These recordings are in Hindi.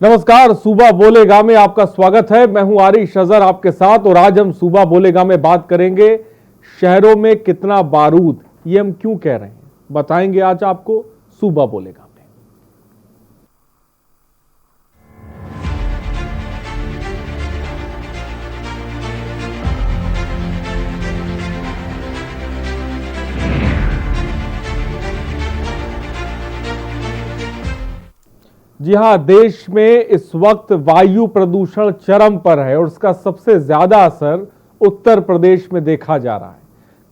नमस्कार, सूबा बोलेगा में आपका स्वागत है। मैं हूं आरिश अजहर आपके साथ और आज हम सूबा बोलेगा में बात करेंगे शहरों में कितना बारूद, ये हम क्यों कह रहे हैं, बताएंगे आज आपको सूबा बोलेगा में। जी हां, देश में इस वक्त वायु प्रदूषण चरम पर है और उसका सबसे ज्यादा असर उत्तर प्रदेश में देखा जा रहा है।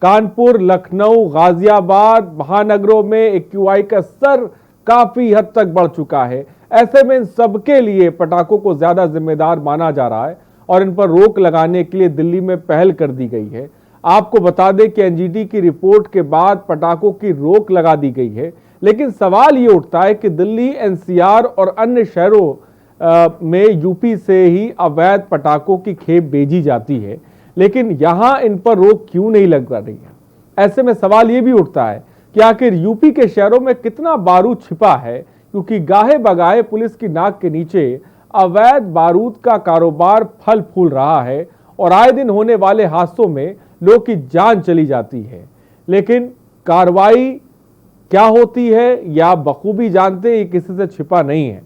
कानपुर, लखनऊ, गाजियाबाद महानगरों में एक्यूआई का स्तर काफी हद तक बढ़ चुका है। ऐसे में इन सबके लिए पटाखों को ज्यादा जिम्मेदार माना जा रहा है और इन पर रोक लगाने के लिए दिल्ली में पहल कर दी गई है। आपको बता दें कि एनजीटी की रिपोर्ट के बाद पटाखों की रोक लगा दी गई है, लेकिन सवाल ये उठता है कि दिल्ली, एनसीआर और अन्य शहरों में यूपी से ही अवैध पटाखों की खेप भेजी जाती है, लेकिन यहां इन पर रोक क्यों नहीं लग रही है। ऐसे में सवाल ये भी उठता है कि आखिर यूपी के शहरों में कितना बारूद छिपा है, क्योंकि गाहे बगाहे पुलिस की नाक के नीचे अवैध बारूद का कारोबार फल फूल रहा है और आए दिन होने वाले हादसों में लोग की जान चली जाती है, लेकिन कार्रवाई क्या होती है या बखूबी जानते हैं, ये किसी से छिपा नहीं है।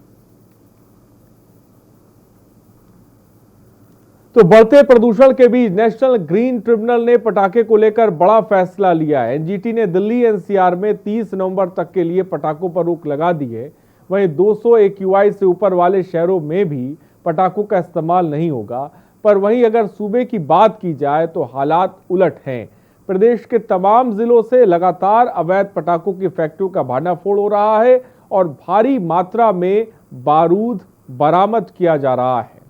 तो बढ़ते प्रदूषण के बीच नेशनल ग्रीन ट्रिब्यूनल ने पटाखे को लेकर बड़ा फैसला लिया है। एनजीटी ने दिल्ली एनसीआर में 30 नवंबर तक के लिए पटाखों पर रोक लगा दी है। वहीं 200 एक्यूआई से ऊपर वाले शहरों में भी पटाखों का इस्तेमाल नहीं होगा। पर वहीं अगर सूबे की बात की जाए तो हालात उलट हैं। प्रदेश के तमाम जिलों से लगातार अवैध पटाखों की फैक्ट्रियों का भांडाफोड़ हो रहा है और भारी मात्रा में बारूद बरामद किया जा रहा है।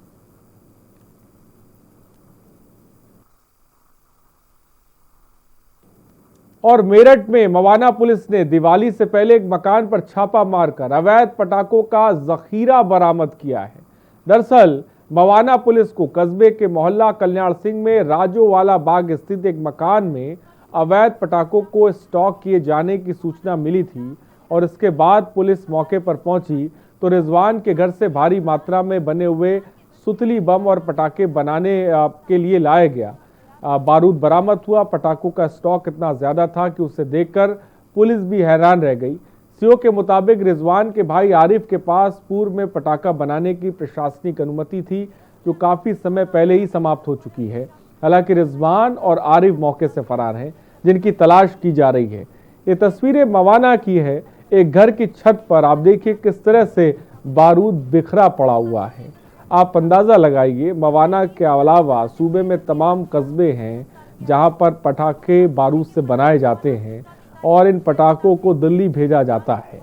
और मेरठ में मवाना पुलिस ने दिवाली से पहले एक मकान पर छापा मारकर अवैध पटाखों का जखीरा बरामद किया है। दरअसल मवाना पुलिस को कस्बे के मोहल्ला कल्याण सिंह में राजोवाला बाग स्थित एक मकान में अवैध पटाखों को स्टॉक किए जाने की सूचना मिली थी और इसके बाद पुलिस मौके पर पहुंची तो रिजवान के घर से भारी मात्रा में बने हुए सुतली बम और पटाखे बनाने के लिए लाया गया बारूद बरामद हुआ। पटाखों का स्टॉक इतना ज्यादा था कि उसे देखकर पुलिस भी हैरान रह गई। सीओ के मुताबिक रिजवान के भाई आरिफ के पास पूर्व में पटाखा बनाने की प्रशासनिक अनुमति थी, जो काफी समय पहले ही समाप्त हो चुकी है। हालांकि रिजवान और आरिफ मौके से फरार हैं, जिनकी तलाश की जा रही है। ये तस्वीरें मवाना की है। एक घर की छत पर आप देखिए किस तरह से बारूद बिखरा पड़ा हुआ है। आप अंदाजा लगाइए, मवाना के अलावा सूबे में तमाम कस्बे हैं जहां पर पटाखे बारूद से बनाए जाते हैं और इन पटाखों को दिल्ली भेजा जाता है।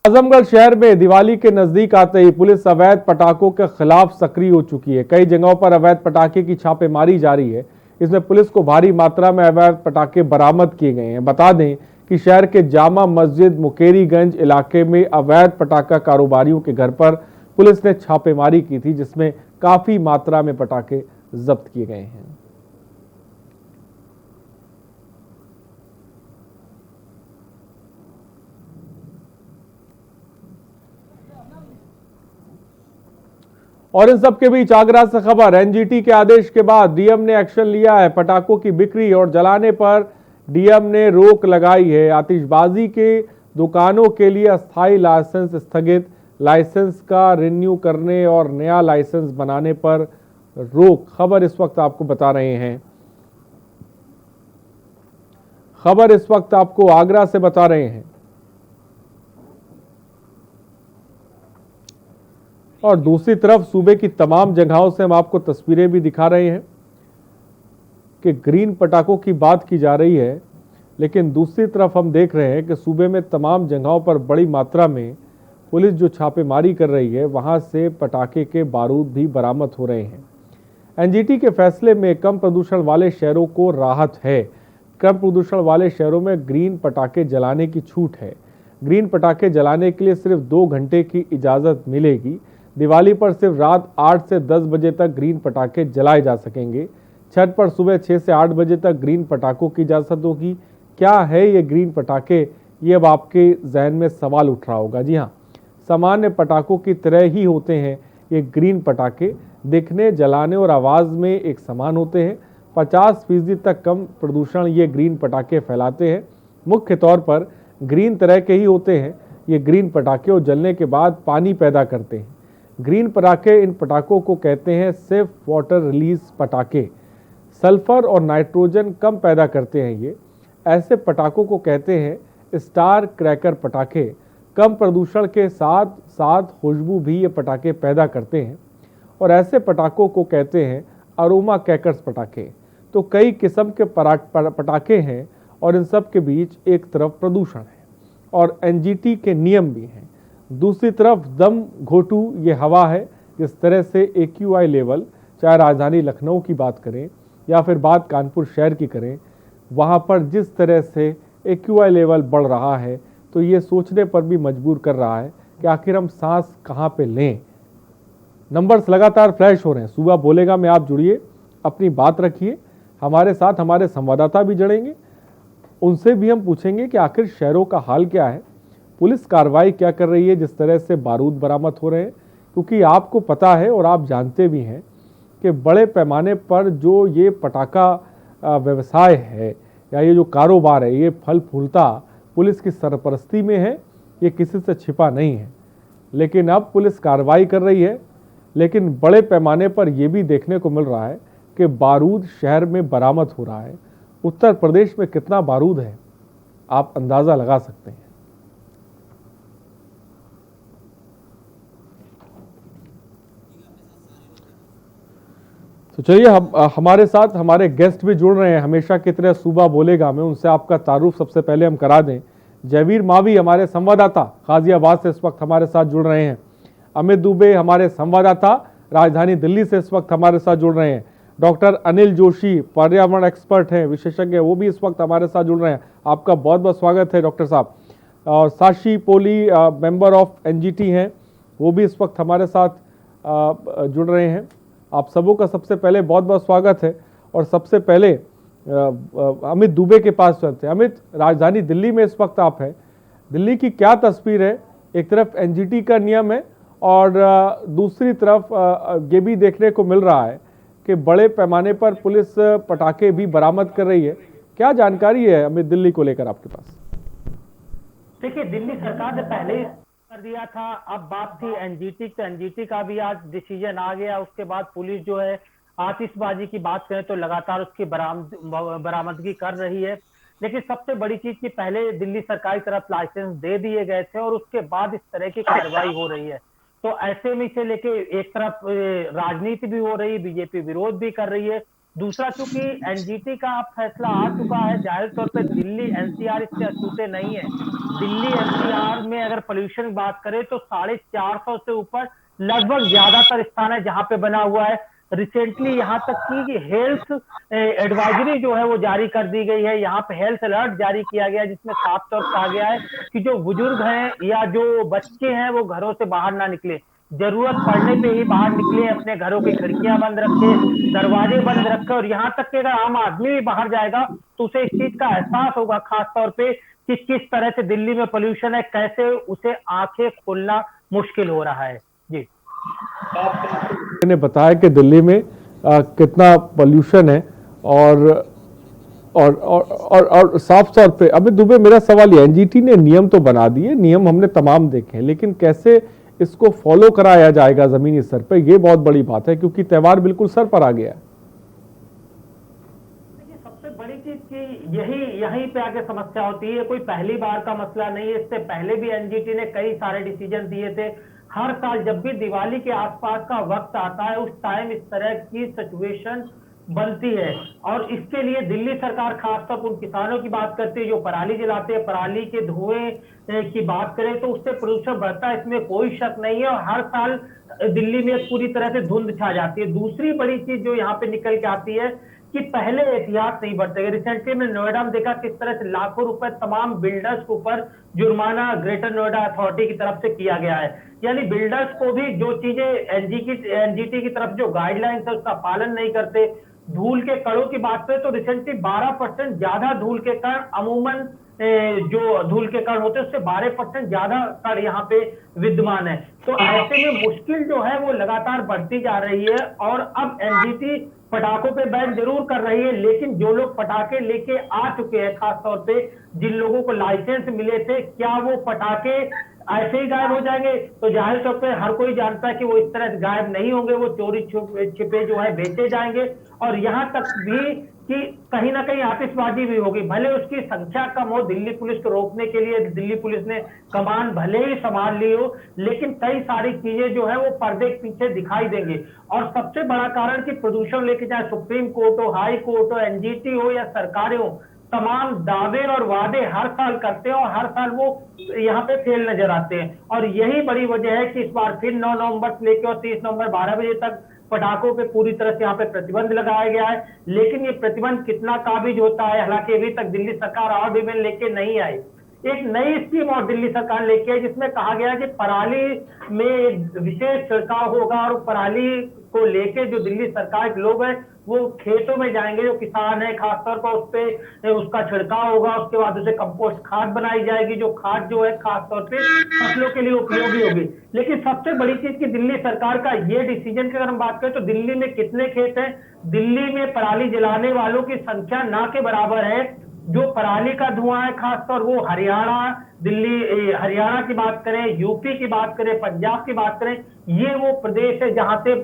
आजमगढ़ शहर में दिवाली के नजदीक आते ही पुलिस अवैध पटाखों के खिलाफ सक्रिय हो चुकी है। कई जगहों पर अवैध पटाखे की छापेमारी जारी है। इसमें पुलिस को भारी मात्रा में अवैध पटाखे बरामद किए गए हैं। बता दें कि शहर के जामा मस्जिद मुकेरीगंज इलाके में अवैध पटाखा कारोबारियों के घर पर पुलिस ने छापेमारी की थी, जिसमें काफी मात्रा में पटाखे जब्त किए गए हैं। और इन सब के बीच आगरा से खबर, एनजीटी के आदेश के बाद डीएम ने एक्शन लिया है। पटाखों की बिक्री और जलाने पर डीएम ने रोक लगाई है। आतिशबाजी के दुकानों के लिए अस्थायी लाइसेंस स्थगित, लाइसेंस का रिन्यू करने और नया लाइसेंस बनाने पर रोक। खबर इस वक्त आपको बता रहे हैं, खबर इस वक्त आपको आगरा से बता रहे हैं। और दूसरी तरफ सूबे की तमाम जगहों से हम आपको तस्वीरें भी दिखा रहे हैं कि ग्रीन पटाखों की बात की जा रही है, लेकिन दूसरी तरफ हम देख रहे हैं कि सूबे में तमाम जगहों पर बड़ी मात्रा में पुलिस जो छापेमारी कर रही है, वहां से पटाखे के बारूद भी बरामद हो रहे हैं। एनजीटी के फैसले में कम प्रदूषण वाले शहरों को राहत है। कम प्रदूषण वाले शहरों में ग्रीन पटाखे जलाने की छूट है। ग्रीन पटाखे जलाने के लिए सिर्फ 2 घंटे की इजाज़त मिलेगी। दिवाली पर सिर्फ रात 8 से 10 बजे तक ग्रीन पटाखे जलाए जा सकेंगे। छठ पर सुबह 6 से 8 बजे तक ग्रीन पटाखों की इजाज़त होगी। क्या है ये ग्रीन पटाखे, ये अब आपके जहन में सवाल उठ रहा होगा। जी हाँ, सामान्य पटाखों की तरह ही होते हैं ये ग्रीन पटाखे। दिखने, जलाने और आवाज़ में एक समान होते हैं। 50% तक कम प्रदूषण ये ग्रीन पटाखे फैलाते हैं। मुख्य तौर पर ग्रीन तरह के ही होते हैं ये ग्रीन पटाखे, और जलने के बाद पानी पैदा करते हैं। ग्रीन पटाखे, इन पटाखों को कहते हैं सेफ वाटर रिलीज पटाखे। सल्फर और नाइट्रोजन कम पैदा करते हैं ये। ऐसे पटाखों को कहते हैं स्टार क्रैकर पटाखे। कम प्रदूषण के साथ साथ खुशबू भी ये पटाखे पैदा करते हैं, और ऐसे पटाखों को कहते हैं अरोमा क्रैकर्स पटाखे। तो कई किस्म के पटाखे हैं, और इन सब के बीच एक तरफ प्रदूषण है और एनजीटी के नियम भी हैं, दूसरी तरफ दम घोटू ये हवा है। जिस तरह से AQI लेवल, चाहे राजधानी लखनऊ की बात करें या फिर बात कानपुर शहर की करें, वहाँ पर जिस तरह से AQI लेवल बढ़ रहा है, तो ये सोचने पर भी मजबूर कर रहा है कि आखिर हम सांस कहाँ पे लें। नंबर्स लगातार फ्लैश हो रहे हैं। सुबह बोलेगा में आप जुड़िए, अपनी बात रखिए। हमारे साथ हमारे संवाददाता भी जुड़ेंगे, उनसे भी हम पूछेंगे कि आखिर शहरों का हाल क्या है, पुलिस कार्रवाई क्या कर रही है जिस तरह से बारूद बरामद हो रहे हैं। क्योंकि आपको पता है और आप जानते भी हैं कि बड़े पैमाने पर जो ये पटाखा व्यवसाय है या ये जो कारोबार है, ये फल फूलता पुलिस की सरपरस्ती में है, ये किसी से छिपा नहीं है। लेकिन अब पुलिस कार्रवाई कर रही है, लेकिन बड़े पैमाने पर यह भी देखने को मिल रहा है कि बारूद शहर में बरामद हो रहा है। उत्तर प्रदेश में कितना बारूद है आप अंदाजा लगा सकते हैं। तो चलिए, हमारे साथ हमारे गेस्ट भी जुड़ रहे हैं हमेशा की तरह सुबह बोलेगा में। उनसे आपका तारुफ सबसे पहले हम करा दें। जयवीर मावी हमारे संवाददाता गाजियाबाद से इस वक्त हमारे साथ जुड़ रहे हैं। अमित दुबे हमारे संवाददाता राजधानी दिल्ली से इस वक्त हमारे साथ जुड़ रहे हैं। डॉक्टर अनिल जोशी पर्यावरण एक्सपर्ट हैं, विशेषज्ञ, वो भी इस वक्त हमारे साथ जुड़ रहे हैं। आपका बहुत बहुत स्वागत है डॉक्टर साहब। और साशी पोली मेंबर ऑफ एनजीटी हैं, वो भी इस वक्त हमारे साथ जुड़ रहे हैं। आप सबों का सबसे पहले बहुत बहुत स्वागत है। और सबसे पहले अमित दुबे के पास चलते हैं। अमित, राजधानी दिल्ली में इस वक्त आप हैं, दिल्ली की क्या तस्वीर है? एक तरफ एनजीटी का नियम है और दूसरी तरफ ये भी देखने को मिल रहा है कि बड़े पैमाने पर पुलिस पटाखे भी बरामद कर रही है। क्या जानकारी है अमित दिल्ली को लेकर आपके पास? देखिए, दिल्ली सरकार ने पहले कर दिया था, अब बात थी एनजीटी, तो एनजीटी का भी आज डिसीजन आ गया। उसके बाद पुलिस जो है आतिशबाजी की बात करें तो लगातार उसकी बरामदगी कर रही है। लेकिन सबसे बड़ी चीज कि पहले दिल्ली सरकार की तरफ लाइसेंस दे दिए गए थे और उसके बाद इस तरह की कार्रवाई हो रही है। तो ऐसे में इसे लेके एक तरफ राजनीति भी हो रही है, बीजेपी विरोध भी कर रही है। दूसरा, चूंकि एनजीटी का अब फैसला आ चुका है, जाहिर तौर पे दिल्ली एनसीआर इससे अछूते नहीं है। दिल्ली एनसीआर में अगर पोल्यूशन की बात करें तो 450 से ऊपर लगभग ज्यादातर स्थान है जहां पे बना हुआ है। रिसेंटली यहाँ तक कि हेल्थ एडवाइजरी जो है वो जारी कर दी गई है। यहाँ पे हेल्थ अलर्ट जारी किया गया है, जिसमें साफ तौर पर कहा गया है कि जो बुजुर्ग हैं या जो बच्चे हैं वो घरों से बाहर ना निकले, जरूरत पड़ने पे ही बाहर निकले, अपने घरों की खिड़कियां बंद रखे, दरवाजे बंद रखे। और यहाँ तक कि अगर आम आदमी भी बाहर जाएगा तो उसे इस चीज का एहसास होगा खास तौर पे कि किस तरह से दिल्ली में पोल्यूशन है, कैसे उसे आंखें खोलना मुश्किल हो रहा है। जी, मैंने बताया कि दिल्ली में कितना पोल्यूशन है और साफ तौर पे अमित दुबे, मेरा सवाल ये, एनजीटी ने नियम तो बना दिए, नियम हमने तमाम देखे, लेकिन कैसे इसको फॉलो कराया जाएगा जमीनी स्तर पे, ये बहुत बड़ी बात है, क्योंकि त्योहार बिल्कुल सर पर आ गया है। सबसे बड़ी चीज की यहीं पे आके समस्या होती है। कोई पहली बार का मसला नहीं है, इससे पहले भी एनजीटी ने कई सारे डिसीजन दिए थे। हर साल जब भी दिवाली के आसपास का वक्त आता है, उस टाइम इस तरह की सिचुएशन बनती है। और इसके लिए दिल्ली सरकार खासतौर पर उन किसानों की बात करती है जो पराली जलाते हैं, पराली के धुएं की बात करें तो उससे प्रदूषण बढ़ता है, इसमें कोई शक नहीं है। और हर साल दिल्ली में पूरी तरह से धुंध छा जाती है। दूसरी बड़ी चीज जो यहाँ पे निकल के आती है कि पहले एहतियात नहीं बरते। रिसेंटली में नोएडा में देखा किस तरह से लाखों रुपए तमाम बिल्डर्स के ऊपर जुर्माना ग्रेटर नोएडा अथॉरिटी की तरफ से किया गया है। यानी बिल्डर्स को भी जो चीजें एनजीटी की तरफ जो गाइडलाइंस है उसका पालन नहीं करते, धूल के कणों की बात करें तो रिसेंटली 12% ज्यादा धूल के कण अमूमन जो धूल के कण होते हैं उससे 12% ज्यादा कण यहाँ पे विद्यमान है। तो ऐसे में मुश्किल जो है वो लगातार बढ़ती जा रही है। और अब एनजीटी पटाखों पे बैन जरूर कर रही है, लेकिन जो लोग पटाखे लेके आ चुके हैं, खासतौर पे जिन लोगों को लाइसेंस मिले थे, क्या वो पटाखे ऐसे ही गायब हो जाएंगे? तो जाहिर तौर पे हर कोई जानता है कि वो इस तरह गायब नहीं होंगे, वो चोरी छिपे जो है बेचे जाएंगे। और यहाँ तक भी कि कहीं ना कहीं आतिशबाजी भी होगी, भले उसकी संख्या कम हो। दिल्ली पुलिस को रोकने के लिए दिल्ली पुलिस ने कमान भले ही संभाल ली हो, लेकिन कई सारी चीजें जो है वो पर्दे के पीछे दिखाई देंगी। और सबसे बड़ा कारण कि प्रदूषण लेके चाहे सुप्रीम कोर्ट हो, हाई कोर्ट हो, एनजीटी हो या सरकारें हो, तमाम दावे और वादे हर साल करते हैं और हर साल वो यहाँ पे फेल नजर आते हैं। और यही बड़ी वजह है कि इस बार फिर 9 नवंबर से लेकर और 30 नवंबर 12 बजे तक पटाखों पे पूरी तरह से यहाँ पे प्रतिबंध लगाया गया है। लेकिन ये प्रतिबंध कितना काबिज होता है, हालांकि अभी तक दिल्ली सरकार और डिवीजन लेके नहीं आई। एक नई स्कीम और दिल्ली सरकार लेके आई जिसमें कहा गया कि पराली में विशेष छिड़काव होगा, और पराली को लेके जो दिल्ली सरकार के लोग हैं वो खेतों में जाएंगे, जो किसान है खासतौर पर उस पे उसका छिड़काव होगा। उसके बाद उसे कंपोस्ट खाद बनाई जाएगी, जो खाद जो है खासतौर पे फसलों के लिए उपयोगी होगी। लेकिन सबसे बड़ी चीज की दिल्ली सरकार का ये डिसीजन की अगर हम बात करें तो दिल्ली में कितने खेत हैं? दिल्ली में पराली जलाने वालों की संख्या ना के बराबर है। जो पराली का धुआं है खासतौर वो हरियाणा, दिल्ली, हरियाणा की बात करें, यूपी की बात करें, पंजाब की बात करें, ये वो प्रदेश है जहां से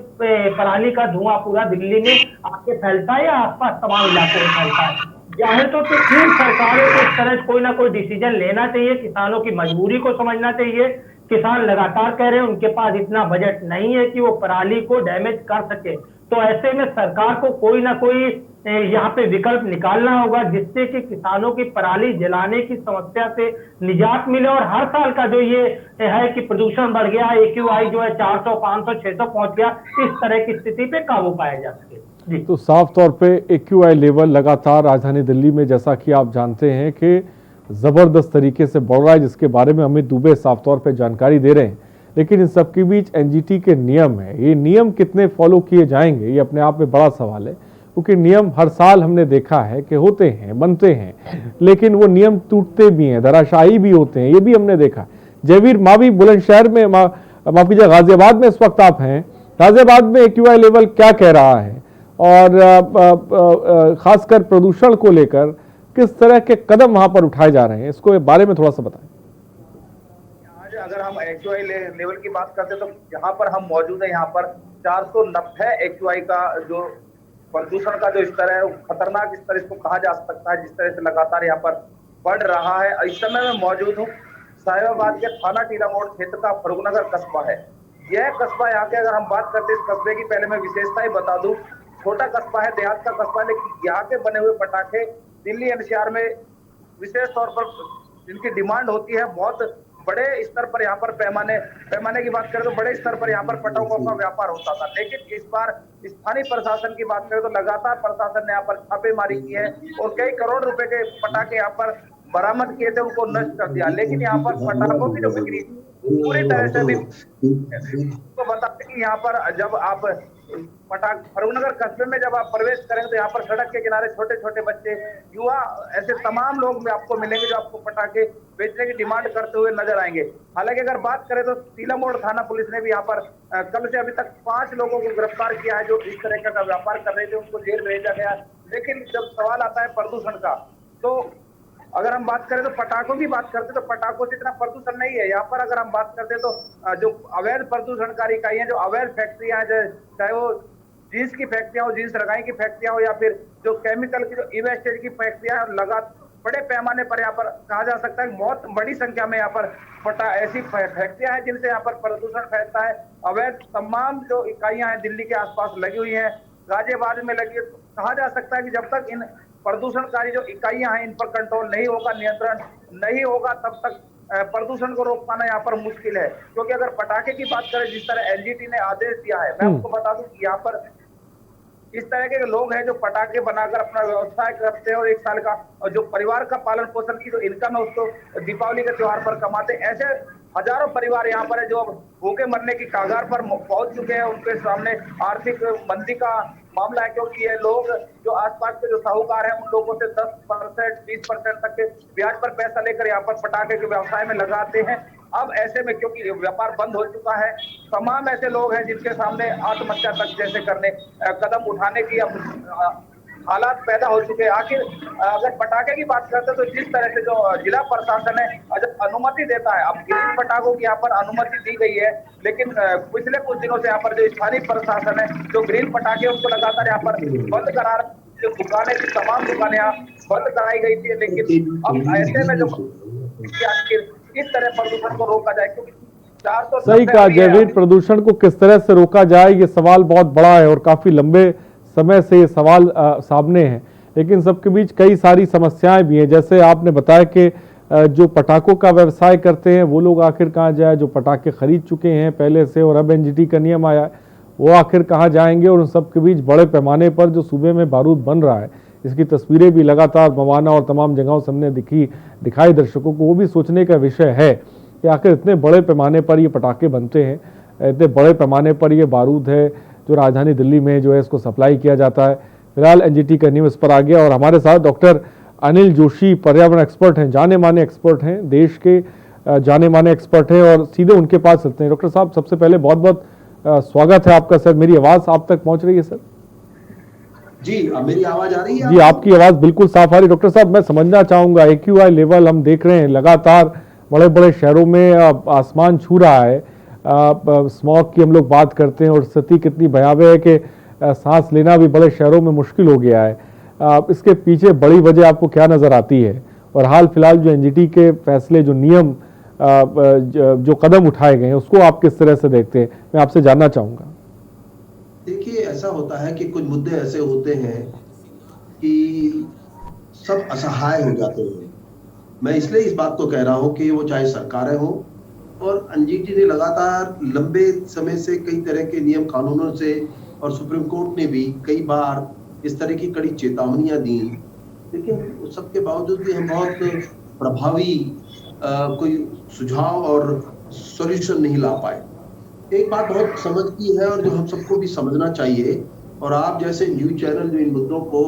पराली का धुआं पूरा दिल्ली में आके फैलता है या आसपास तमाम इलाकों में फैलता है। जाहिर तौर पे इन सरकारों को इस तरह कोई ना कोई डिसीजन लेना चाहिए, किसानों की मजबूरी को समझना चाहिए। किसान लगातार कह रहे हैं उनके पास इतना बजट नहीं है कि वो पराली को डैमेज कर सके। तो ऐसे में सरकार को कोई ना कोई यहाँ पे विकल्प निकालना होगा जिससे कि किसानों की पराली जलाने की समस्या से निजात मिले। और हर साल का जो ये है कि प्रदूषण बढ़ गया, एक्यूआई जो है 400, 500, 600 पहुंच गया, इस तरह की स्थिति पे काबू पाया जा सके। जी तो साफ तौर पे एक्यूआई लेवल लगातार राजधानी दिल्ली में, जैसा कि आप जानते हैं, कि ज़बरदस्त तरीके से बढ़ रहा है, जिसके बारे में अमित दुबे साफ तौर पे जानकारी दे रहे हैं। लेकिन इन सबके बीच एनजीटी के नियम है, ये नियम कितने फॉलो किए जाएंगे ये अपने आप में बड़ा सवाल है। क्योंकि नियम हर साल हमने देखा है कि होते हैं, बनते हैं, लेकिन वो नियम टूटते भी हैं, धराशायी भी होते हैं, ये भी हमने देखा। जयवीर मावी बुलंदशहर में, माफ कीजिए गाजियाबाद में इस वक्त आप हैं। गाजियाबाद में एक्यूआई लेवल क्या कह रहा है और खासकर प्रदूषण को लेकर किस तरह के कदम वहां पर उठाए जा रहे हैं, इसको बारे में थोड़ा सा बताएं। आज अगर हम एक्यूआई लेवल की बात करते हैं तो यहाँ पर हम मौजूद है, यहाँ पर 490 एक्यूआई का जो प्रदूषण का जो स्तर है, खतरनाक स्तर इसको कहा जा सकता है, जिस तरह से लगातार यहाँ पर बढ़ रहा है। इस समय मैं मौजूद हूँ साहिबाबाद के थाना टीला मोड़ क्षेत्र का फरूखनगर कस्बा है। यह कस्बा, यहाँ के अगर हम बात करते हैं इस कस्बे की, पहले मैं विशेषता ही बता दूं, छोटा कस्बा है, देहात का कस्बा, लेकिन यहाँ के बने हुए पटाखे दिल्ली एनसीआर में विशेष तौर पर जिनकी डिमांड होती है, बहुत बड़े स्तर पर यहाँ पर पैमाने की बात करें तो बड़े स्तर पर यहाँ पर पटाखों का व्यापार होता था। लेकिन इस बार स्थानीय प्रशासन की बात करें तो लगातार प्रशासन ने यहाँ पर छापेमारी की है और कई करोड़ रुपए के पटाखे यहाँ पर बरामद किए थे, उनको नष्ट कर दिया। लेकिन यहाँ पर पटाखों की जो बिक्री पूरी तरह से भी तो बताते कि यहाँ पर जब आप फरूखनगर कस्बे में जब आप प्रवेश करेंगे तो यहाँ पर सड़क के किनारे छोटे छोटे बच्चे, युवा, ऐसे तमाम लोग आपको मिलेंगे जो आपको पटाखे बेचने की डिमांड करते हुए नजर आएंगे। हालांकि अगर बात करें तो टीला मोड़ थाना पुलिस ने भी यहाँ पर कल से अभी तक 5 लोगों को गिरफ्तार किया है जो इस तरह का व्यापार कर रहे थे, उनको जेल भेजा गया। लेकिन जब सवाल आता है प्रदूषण का, तो अगर हम बात करें तो पटाखों की बात करते तो पटाखों से इतना प्रदूषण नहीं है। यहाँ पर अगर हम बात करते तो जो अवैध प्रदूषणकारी इकाइयां, जो अवैध फैक्ट्रियां, चाहे वो जींस की फैक्ट्रियां हो, जींस रंगाई की फैक्ट्रियां हो, या फिर जो केमिकल की जो ई वेस्टेज की फैक्ट्रियां, लगातार बड़े पैमाने पर यहाँ पर कहा जा सकता है बहुत बड़ी संख्या में यहाँ पर ऐसी फैक्ट्रियां हैं जिनसे यहाँ पर प्रदूषण फैलता है। अवैध तमाम जो इकाइयां हैं दिल्ली के आसपास लगी हुई हैं, गाजियाबाद में लगी है। तो कहा जा सकता है कि जब तक इन प्रदूषणकारी जो इकाइयां हैं इन पर कंट्रोल नहीं होगा, नियंत्रण नहीं होगा, तब तक प्रदूषण को रोक पाना यहाँ पर मुश्किल है। क्योंकि अगर पटाखे की बात करें, जिस तरह एनजीटी ने आदेश दिया है, मैं आपको बता दूं कि यहाँ पर इस तरह के लोग हैं जो पटाखे बनाकर अपना व्यवसाय करते हैं और 1 साल का और जो परिवार का पालन पोषण की जो इनकम है उसको दीपावली के त्योहार पर कमाते हैं। ऐसे हजारों परिवार यहाँ पर है जो भूखे मरने की कगार पर पहुंच चुके हैं, उनके सामने आर्थिक मंदी का मामला है, क्योंकि ये लोग जो आसपास के जो साहूकार हैं उन लोगों से 10%, 20% तक के ब्याज पर पैसा लेकर यहाँ पर पटाखे के व्यवसाय में लगाते हैं। अब ऐसे में क्योंकि ये व्यापार बंद हो चुका है, तमाम ऐसे लोग हैं जिनके सामने आत्महत्या तक जैसे करने कदम उठाने की अब हालात पैदा हो चुके हैं। आखिर अगर पटाखे की बात करते हैं तो जिस तरह से जो जिला प्रशासन है जब अनुमति देता है, अब ग्रीन पटाखों की यहाँ पर अनुमति दी गई है, लेकिन पिछले कुछ दिनों से यहाँ पर जो स्थानीय प्रशासन है जो ग्रीन पटाखे उनको लगातार यहाँ पर बंद करा रहा है। जो दुकानें थी, तमाम दुकानें यहाँ बंद कराई गई थी, लेकिन अब ऐसे में जो आखिर किस तरह प्रदूषण को रोका जाए, क्योंकि 400 सही कहा जयवीर, प्रदूषण को किस तरह से रोका जाए ये सवाल बहुत बड़ा है और काफी लंबे समय से ये सवाल सामने है। लेकिन सबके बीच कई सारी समस्याएं भी हैं, जैसे आपने बताया कि जो पटाखों का व्यवसाय करते हैं वो लोग आखिर कहाँ जाए, जो पटाखे खरीद चुके हैं पहले से और अब एनजीटी का नियम आया है वो आखिर कहाँ जाएंगे, और उन सबके बीच बड़े पैमाने पर जो सूबे में बारूद बन रहा है इसकी तस्वीरें भी लगातार मवाना और तमाम जगहों से हमने दिखाई दर्शकों को। वो भी सोचने का विषय है कि आखिर इतने बड़े पैमाने पर ये पटाखे बनते हैं, इतने बड़े पैमाने पर ये बारूद है जो राजधानी दिल्ली में जो है इसको सप्लाई किया जाता है। फिलहाल एनजीटी का नियम इस पर आ गया और हमारे साथ डॉक्टर अनिल जोशी पर्यावरण एक्सपर्ट हैं, जाने माने एक्सपर्ट हैं, देश के जाने माने एक्सपर्ट हैं और सीधे उनके पास चलते हैं। डॉक्टर साहब सबसे पहले बहुत बहुत स्वागत है आपका सर। मेरी आवाज़ आप तक पहुंच रही है सर? जी, अब मेरी आवाज आ रही है? जी, आपकी आवाज़ बिल्कुल साफ आ रही है। डॉक्टर साहब मैं समझना चाहूँगा AQI लेवल हम देख रहे हैं लगातार बड़े बड़े शहरों में आसमान छू रहा है। स्मॉग की हम लोग बात करते हैं और स्थिति कितनी भयावह है कि सांस लेना भी बड़े शहरों में मुश्किल हो गया है। इसके पीछे बड़ी वजह आपको क्या नज़र आती है? और हाल फिलहाल जो एनजीटी के फैसले, जो नियम, जो कदम उठाए गए हैं उसको आप किस तरह से देखते हैं, मैं आपसे जानना चाहूँगा। देखिए, ऐसा होता है कि कुछ मुद्दे ऐसे होते हैं कि सब असहाय हो जाते हैं। मैं इसलिए इस बात को कह रहा हूँ कि वो चाहे सरकारें हों और एनजीटी ने लगातार लंबे समय से कई तरह के नियम कानूनों से और सुप्रीम कोर्ट ने भी कई बार इस तरह की कड़ी चेतावनियां दी, लेकिन सबके बावजूद भी हम बहुत प्रभावी कोई सुझाव और सॉल्यूशन नहीं ला पाए। एक बात बहुत समझ की है और जो हम सबको भी समझना चाहिए, और आप जैसे न्यूज चैनल जो इन मुद्दों को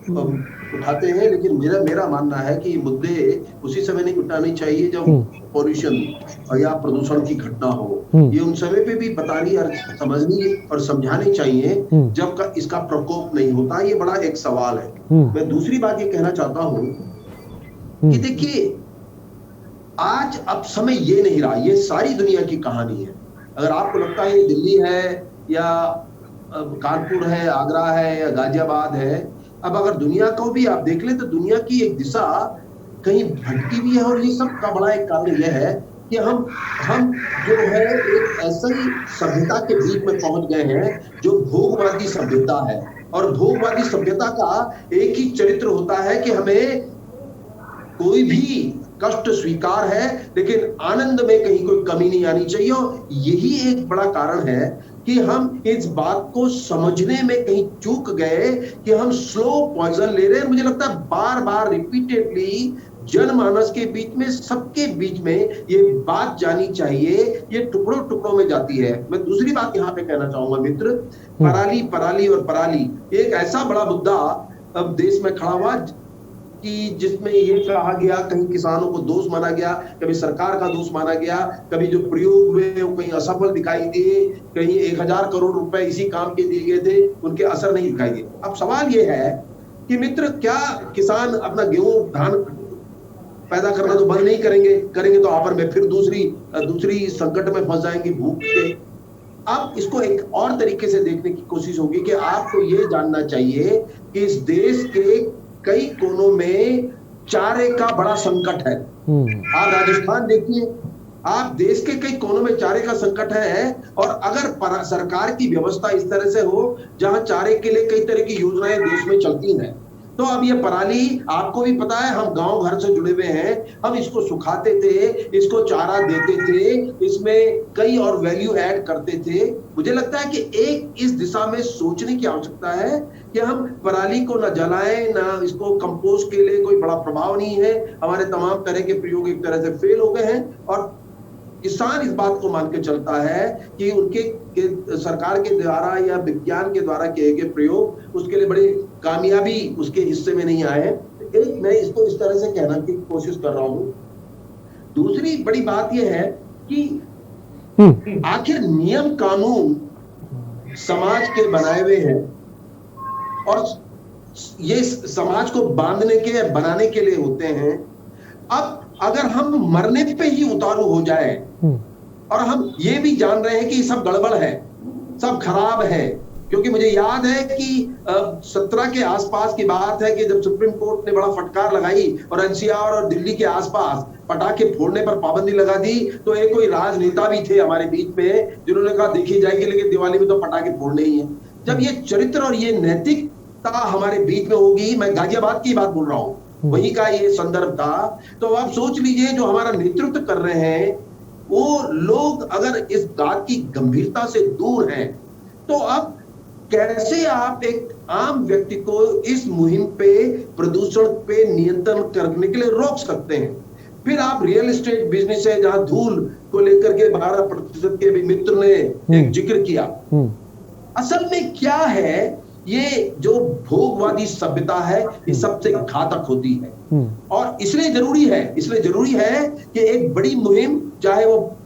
उठाते हैं, लेकिन मेरा मानना है कि मुद्दे उसी समय नहीं उठाने चाहिए जब पॉल्यूशन या प्रदूषण की घटना हो। ये उन समय पे भी बतानी और समझनी और समझानी चाहिए जब इसका प्रकोप नहीं होता। ये बड़ा एक सवाल है। मैं दूसरी बात ये कहना चाहता हूँ कि देखिए, आज अब समय ये नहीं रहा, ये सारी दुनिया की कहानी है। अगर आपको लगता है ये दिल्ली है या कानपुर है, आगरा है या गाजियाबाद है, अब अगर दुनिया को भी आप देख लें तो दुनिया की एक दिशा कहीं भटकी भी है। और ये सब का बड़ा एक कारण यह है कि हम जो है एक ऐसी सभ्यता के बीच में पहुंच गए हैं जो भोगवादी सभ्यता है। और भोगवादी सभ्यता का एक ही चरित्र होता है कि हमें कोई भी कष्ट स्वीकार है, लेकिन आनंद में कहीं कोई कमी नहीं आनी चाहिए। और यही एक बड़ा कारण है कि हम इस बात को समझने में कहीं चूक गए कि हम स्लो पॉइजन ले रहे हैं। मुझे लगता है बार बार रिपीटेडली जनमानस के बीच में, सबके बीच में ये बात जानी चाहिए। ये टुकड़ों टुकड़ों में जाती है। मैं दूसरी बात यहाँ पे कहना चाहूंगा मित्र, पराली और पराली एक ऐसा बड़ा मुद्दा अब देश में खड़ा हुआ कि जिसमें ये कहा गया, कहीं किसानों को दोष माना गया, कभी सरकार का दोष माना गया, कभी जो प्रयोग हुए वो कहीं असफल दिखाई दिए, कहीं 1000 करोड़ रुपए इसी काम के दिए गए थे, उनके असर नहीं दिखाई दिए। अब सवाल ये है कि मित्र, क्या किसान अपना गेहूं धान पैदा करना तो बंद नहीं करेंगे तो आपस में फिर दूसरी संकट में फंस जाएंगे भूख के। अब इसको एक और तरीके से देखने की कोशिश होगी कि आपको ये जानना चाहिए कि इस देश के कई कोनों में चारे का बड़ा संकट है। आप राजस्थान देखिए, आप देश के कई कोनों में चारे का संकट है। और अगर सरकार की व्यवस्था इस तरह से हो जहां चारे के लिए कई तरह की योजनाएं देश में चलती हैं, तो अब ये पराली आपको भी पता है, हम गांव घर से जुड़े हुए हैं, हम इसको सुखाते थे, इसको चारा देते थे, इसमें कई और वैल्यू ऐड करते थे। मुझे लगता है कि एक इस दिशा में सोचने की आवश्यकता है कि हम पराली को न जलाएं, ना इसको कंपोस्ट के लिए कोई बड़ा प्रभाव नहीं है, हमारे तमाम तरह के प्रयोग एक तरह से फेल हो गए हैं। और किसान इस बात को मान के चलता है कि उनके सरकार के द्वारा या विज्ञान के द्वारा किए गए प्रयोग उसके लिए बड़ी कामयाबी उसके हिस्से में नहीं आए। एक मैं इसको इस तरह से कहना की कोशिश कर रहा हूं। दूसरी बड़ी बात यह है कि आखिर नियम कानून समाज के बनाए हुए हैं और ये समाज को बांधने के बनाने के लिए होते हैं। अब अगर हम मरने पे ही उतारू हो जाए और हम ये भी जान रहे हैं कि सब गड़बड़ है, सब खराब है, क्योंकि मुझे याद है कि 17 के आसपास की बात है कि जब सुप्रीम कोर्ट ने बड़ा फटकार लगाई और एनसीआर और दिल्ली के आसपास पटाखे फोड़ने पर पाबंदी लगा दी, तो एक कोई राजनेता भी थे हमारे बीच में जिन्होंने कहा देखी जाएगी लेकिन दिवाली में तो पटाखे फोड़ने ही है। जब ये चरित्र और ये नैतिकता हमारे बीच में होगी, मैं गाजियाबाद की बात बोल रहा हूँ, वही का ये संदर्भ था, तो आप सोच लीजिए जो हमारा नेतृत्व कर रहे हैं वो लोग अगर इस बात की गंभीरता से दूर हैं, तो अब कैसे आप एक आम व्यक्ति को इस मुहिम पे प्रदूषण पे नियंत्रण करने के लिए रोक सकते हैं। फिर आप रियल एस्टेट बिजनेस है जहां धूल को लेकर के 12% के भी मित्र ने एक जिक्र किया। असल में क्या है, ये जो भोगवादी सभ्यता है ये सबसे घातक होती है और इसलिए जरूरी है कि एक बड़ी मुहिम, चाहे वो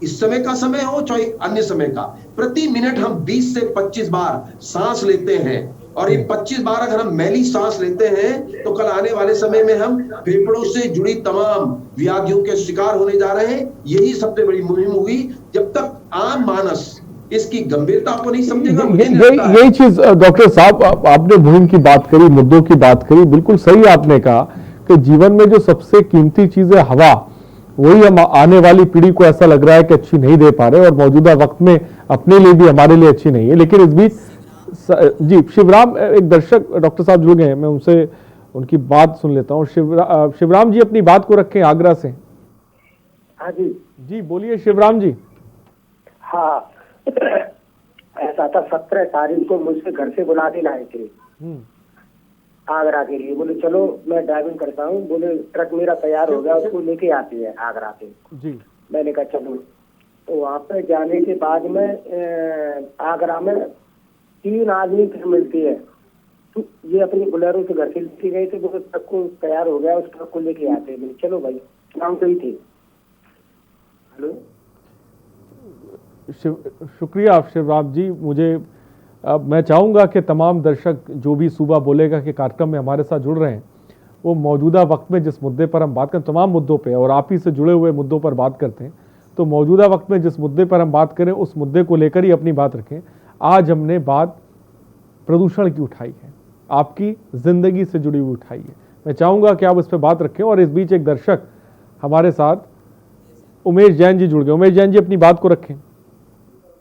इस समय का समय हो चाहे अन्य समय का, प्रति मिनट हम 20 से 25 बार सांस लेते हैं और ये 25 बार अगर हम मैली सांस लेते हैं तो कल आने वाले समय में हम फेफड़ों से जुड़ी तमाम व्याधियों के शिकार होने जा रहे हैं। यही सबसे बड़ी मुहिम होगी। जब तक आम मानस इसकी गंभीरता को नहीं समझेगा, यही चीज डॉक्टर साहब आपने मुहिम की बात करी, मुद्दों की बात करी, बिल्कुल सही आपने कहा कि जीवन में जो सबसे कीमती चीज है हवा, वही हम आने वाली पीढ़ी को ऐसा लग रहा है कि अच्छी नहीं दे पा रहे और मौजूदा वक्त में अपने लिए भी हमारे लिए अच्छी नहीं है। लेकिन इस बीच जी शिवराम, एक दर्शक डॉक्टर साहब जुड़ गए हैं, मैं उनसे उनकी बात सुन लेता हूँ। शिवराम जी अपनी बात को रखें आगरा से। हाँ जी जी बोलिए शिवराम जी। हाँ, ऐसा था 17 तारीख को मुझसे घर से बुला के लाए थे आगरा के लिए। बोले चलो मैं ड्राइविंग करता हूँ, बोले ट्रक मेरा तैयार हो गया, उसको लेके आते हैं आगरा से जी। मैंने कहा चलो। तो वहाँ पे जाने के बाद में आगरा में 3 आदमी फिर मिलती है, तो ये अपनी बुलेरो से घर से लेके गए थे, बोले ट्रक को तैयार हो गया, उस ट्रक को लेके आते हैं। चलो भाई, नाम तो ही थे। हेलो, शुक्रिया शिवराम जी। मैं चाहूँगा कि तमाम दर्शक जो भी सुबह बोलेगा कि कार्यक्रम में हमारे साथ जुड़ रहे हैं, वो मौजूदा वक्त में जिस मुद्दे पर हम बात करें, तमाम मुद्दों पे और आप ही से जुड़े हुए मुद्दों पर बात करते हैं, तो मौजूदा वक्त में जिस मुद्दे पर हम बात करें उस मुद्दे को लेकर ही अपनी बात रखें। आज हमने बात प्रदूषण की उठाई है, आपकी ज़िंदगी से जुड़ी हुई उठाई है। मैं चाहूँगा कि आप इस पर बात रखें। और इस बीच एक दर्शक हमारे साथ उमेश जैन जी जुड़ गए। उमेश जैन जी अपनी बात को रखें।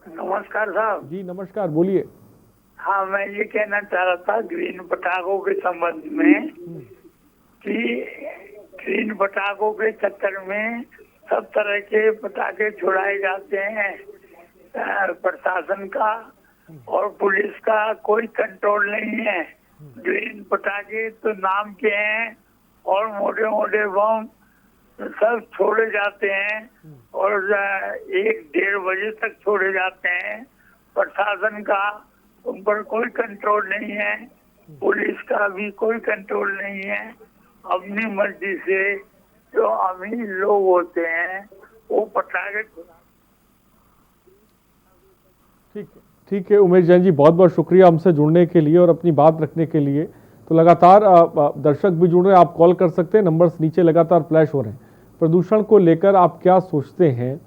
नमस्कार साहब। जी नमस्कार, बोलिए। हाँ, मैं ये कहना चाह रहा था ग्रीन पटाखों के संबंध में कि ग्रीन पटाखों के चक्कर में सब तरह के पटाखे छुड़ाए जाते हैं। प्रशासन का और पुलिस का कोई कंट्रोल नहीं है। ग्रीन पटाखे तो नाम के हैं और मोटे मोटे बम सब छोड़े जाते हैं और 1-1.5 बजे तक छोड़े जाते हैं। प्रशासन का उन पर कोई कंट्रोल नहीं है, पुलिस का भी कोई कंट्रोल नहीं है। अपनी मर्जी से जो अमीर लोग होते हैं वो पटाखे। ठीक है उमेश जैन जी, बहुत बहुत शुक्रिया हमसे जुड़ने के लिए और अपनी बात रखने के लिए। तो लगातार दर्शक भी जुड़ रहे हैं, आप कॉल कर सकते हैं, नंबर्स नीचे लगातार फ्लैश हो रहे हैं। प्रदूषण को लेकर आप क्या सोचते हैं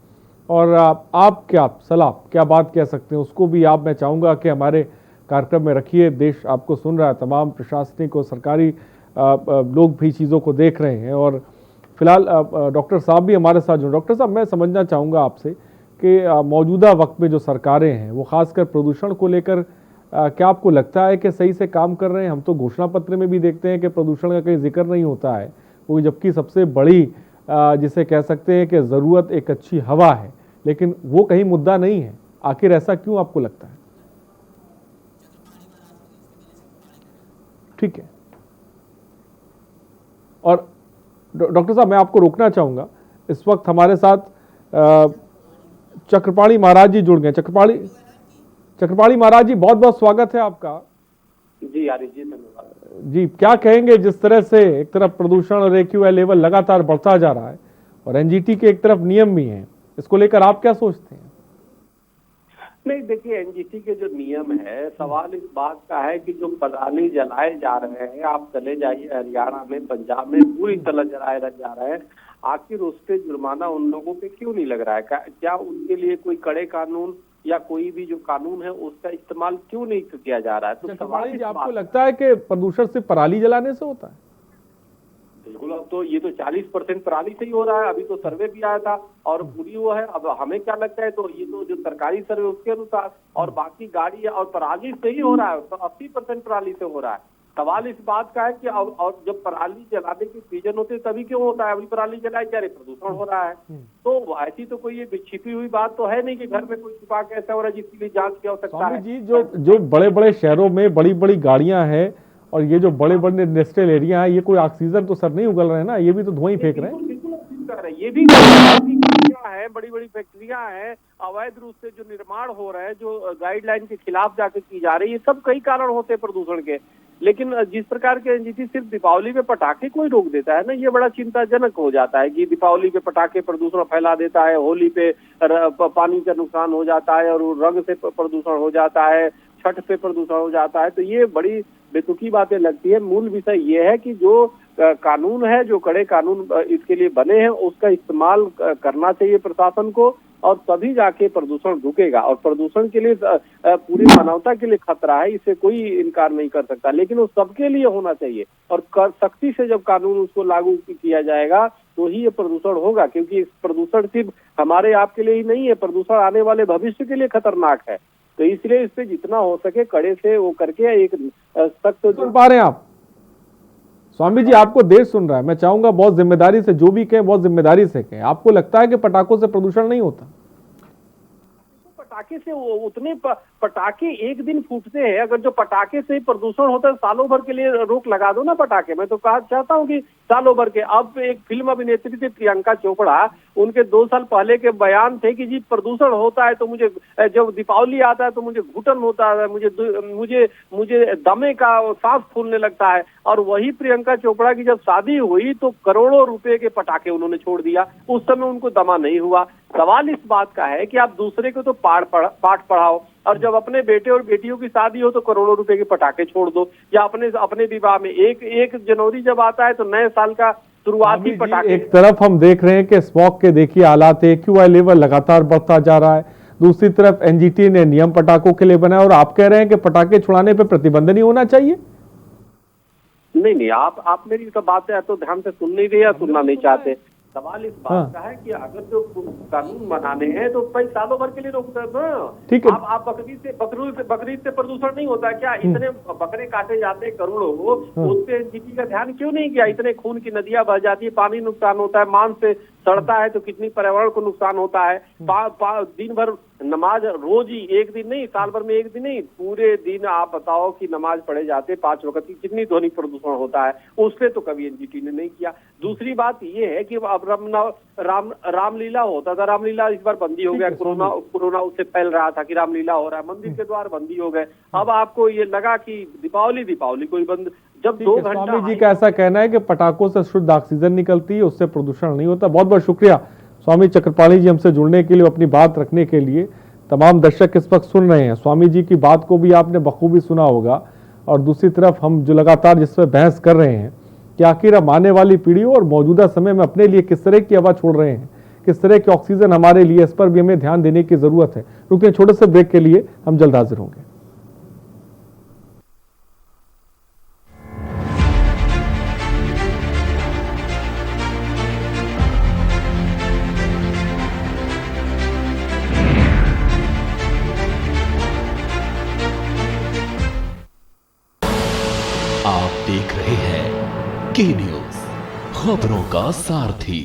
और आप क्या सलाह, क्या बात कह सकते हैं, उसको भी आप, मैं चाहूँगा कि हमारे कार्यक्रम में रखिए। देश आपको सुन रहा है, तमाम प्रशासनिक और सरकारी लोग भी चीज़ों को देख रहे हैं। और फिलहाल डॉक्टर साहब भी हमारे साथ जुड़े। डॉक्टर साहब, मैं समझना चाहूँगा आपसे कि मौजूदा वक्त में जो सरकारें हैं वो खासकर प्रदूषण को लेकर क्या आपको लगता है कि सही से काम कर रहे हैं? हम तो घोषणा पत्र में भी देखते हैं कि प्रदूषण का कहीं जिक्र नहीं होता है, वो जबकि सबसे बड़ी जिसे कह सकते हैं कि ज़रूरत एक अच्छी हवा है, लेकिन वो कहीं मुद्दा नहीं है। आखिर ऐसा क्यों आपको लगता है? ठीक है। और डॉक्टर साहब, मैं आपको रोकना चाहूँगा। इस वक्त हमारे साथ चक्रपाणी महाराज जी जुड़ गए। चक्रपाणी महाराज जी, बहुत बहुत स्वागत है आपका। जी आरिफ जी, धन्यवाद। जी, क्या कहेंगे जिस तरह से एक तरफ प्रदूषण और एक्यूआई लेवल लगातार बढ़ता जा रहा है और एनजीटी के एक तरफ नियम भी हैं, इसको लेकर आप क्या सोचते हैं? नहीं, देखिए, एनजीटी के जो नियम है, सवाल इस बात का है कि जो पराली जलाए जा रहे हैं, आप चले जाइए हरियाणा में, पंजाब में पूरी तरह जलाए जा रहे हैं, आखिर उस पे जुर्माना उन लोगों पे क्यों नहीं लग रहा है? क्या उनके लिए कोई कड़े कानून या कोई भी जो कानून है उसका इस्तेमाल क्यों नहीं किया जा रहा है? तो सवाल जी, आपको लगता है कि प्रदूषण सिर्फ पराली जलाने से होता है? बिल्कुल, अब तो ये तो 40% पराली से ही हो रहा है। अभी तो सर्वे भी आया था और पूरी वो है। अब हमें क्या लगता है, तो ये तो जो सरकारी सर्वे उसके अनुसार, और बाकी गाड़ी और पराली से ही हो रहा है, तो 80% पराली से हो रहा है। सवाल इस बात का है कि और जब पराली जलाने की सीजन होते तभी क्यों होता है? अभी पराली जलाए जा रहे, प्रदूषण हो रहा है। तो ऐसी तो कोई ये छिपी हुई बात तो है नहीं कि घर में कोई छुपा के ऐसा हो रहा है जिसके लिए जांच की आवश्यकता है। जी, जो बड़े बड़े शहरों में बड़ी बड़ी गाड़ियां हैं और ये जो बड़े बड़े इंडस्ट्रियल एरिया है, ये कोई ऑक्सीजन तो सर नहीं उगल रहे हैं ना, ये भी तो धुआं ही फेंक रहे हैं। ये भी गाड़ियां हैं, बड़ी बड़ी फैक्ट्रियां हैं, अवैध रूप से जो निर्माण हो रहे हैं, जो गाइडलाइन के खिलाफ जाकर की जा रही है, ये सब कई कारण होते हैं प्रदूषण के। लेकिन जिस प्रकार के एनजीटी सिर्फ दीपावली पे पटाखे कोई रोक देता है ना, ये बड़ा चिंताजनक हो जाता है कि दीपावली पे पटाखे प्रदूषण फैला देता है, होली पे पानी का नुकसान हो जाता है और रंग से प्रदूषण हो जाता है, छठ पे प्रदूषण हो जाता है। तो ये बड़ी बेतुकी बातें लगती है। मूल विषय ये है कि जो कानून है, जो कड़े कानून इसके लिए बने हैं, उसका इस्तेमाल करना चाहिए प्रशासन को, और तभी जाके प्रदूषण रुकेगा। और प्रदूषण के लिए पूरी मानवता के लिए खतरा है, इससे कोई इनकार नहीं कर सकता, लेकिन वो सबके लिए होना चाहिए। और सख्ती से जब कानून उसको लागू किया जाएगा तो ही ये प्रदूषण होगा, क्योंकि प्रदूषण सिर्फ हमारे आपके लिए ही नहीं है, प्रदूषण आने वाले भविष्य के लिए खतरनाक है। तो इसलिए इस पे जितना हो सके कड़े से वो करके एक सख्त। सुन पा रहे हैं आप स्वामी जी? आपको देश सुन रहा है, मैं चाहूंगा बहुत जिम्मेदारी से जो भी कहें बहुत जिम्मेदारी से कहें। आपको लगता है कि पटाखों से प्रदूषण नहीं होता? पटाखे से उतने पटाखे एक दिन फूटते हैं, अगर जो पटाखे से प्रदूषण होता है सालों भर के लिए रोक लगा दो ना पटाखे। मैं तो चाहता हूं कि सालों भर के। अब एक फिल्म अभिनेत्री थी प्रियंका चोपड़ा, उनके 2 साल पहले के बयान थे कि जी प्रदूषण होता है तो मुझे, जब दीपावली आता है तो मुझे घुटन होता है, मुझे दमे का सांस फूलने लगता है। और वही प्रियंका चोपड़ा की जब शादी हुई तो करोड़ों रुपए के पटाखे उन्होंने छोड़ दिया, उस समय उनको दमा नहीं हुआ। सवाल इस बात का है कि आप दूसरे को तो पाठ पढ़ाओ, और जब अपने बेटे और बेटियों की शादी हो तो करोड़ों रुपए के पटाखे छोड़ दो, या अपने विवाह में 1 जनवरी जब आता है तो नए साल का शुरुआती पटाखे। एक तरफ हम देख रहे हैं कि स्मॉग के देखिए हालात है, एक्यूआई लेवल लगातार बढ़ता जा रहा है, दूसरी तरफ एनजीटी ने नियम पटाखों के लिए बनाया, और आप कह रहे हैं कि पटाखे छुड़ाने पर प्रतिबंध नहीं होना चाहिए। नहीं, आप मेरी सब बातें तो ध्यान से सुन नहीं रहे या सुनना नहीं चाहते। सवाल इस बात का है कि अगर जो कानून बनाने हैं तो कई सालों भर के लिए रोक दो ना। ठीक है, आप बकरीद से प्रदूषण नहीं होता क्या? इतने बकरे काटे जाते हैं करोड़ों, उस पे एनजीटी का ध्यान क्यों नहीं किया? इतने खून की नदियां बह जाती है, पानी नुकसान होता है, मांस से सड़ता है तो कितनी पर्यावरण को नुकसान होता है। दिन भर नमाज, रोज ही, एक दिन नहीं, साल भर में एक दिन नहीं, पूरे दिन आप बताओ कि नमाज पढ़े जाते 5 वक्त की, कितनी ध्वनि प्रदूषण होता है, उस पे तो कभी एनजीटी ने नहीं किया। दूसरी बात ये है कि अब रामलीला होता था, रामलीला इस बार बंदी हो गया, कोरोना उससे फैल रहा था कि रामलीला हो रहा है, मंदिर के द्वार बंदी हो गए। अब आपको ये लगा कि दीपावली कोई बंद, जब 2 घंटा। स्वामी जी का ऐसा कहना है कि पटाखों से शुद्ध ऑक्सीजन निकलती है, उससे प्रदूषण नहीं होता। बहुत बहुत शुक्रिया स्वामी चक्रपाणी जी हमसे जुड़ने के लिए, अपनी बात रखने के लिए। तमाम दर्शक इस वक्त सुन रहे हैं, स्वामी जी की बात को भी आपने बखूबी सुना होगा। और दूसरी तरफ हम जो लगातार जिस पर बहस कर रहे हैं कि आखिर हम आने वाली पीढ़ियों और मौजूदा समय में अपने लिए किस तरह की हवा छोड़ रहे हैं, किस तरह की ऑक्सीजन हमारे लिए, इस पर भी हमें ध्यान देने की जरूरत है। रुकिए छोटे से ब्रेक के लिए, हम जल्द हाजिर होंगे। आप देख रहे हैं के न्यूज, खबरों का सारथी।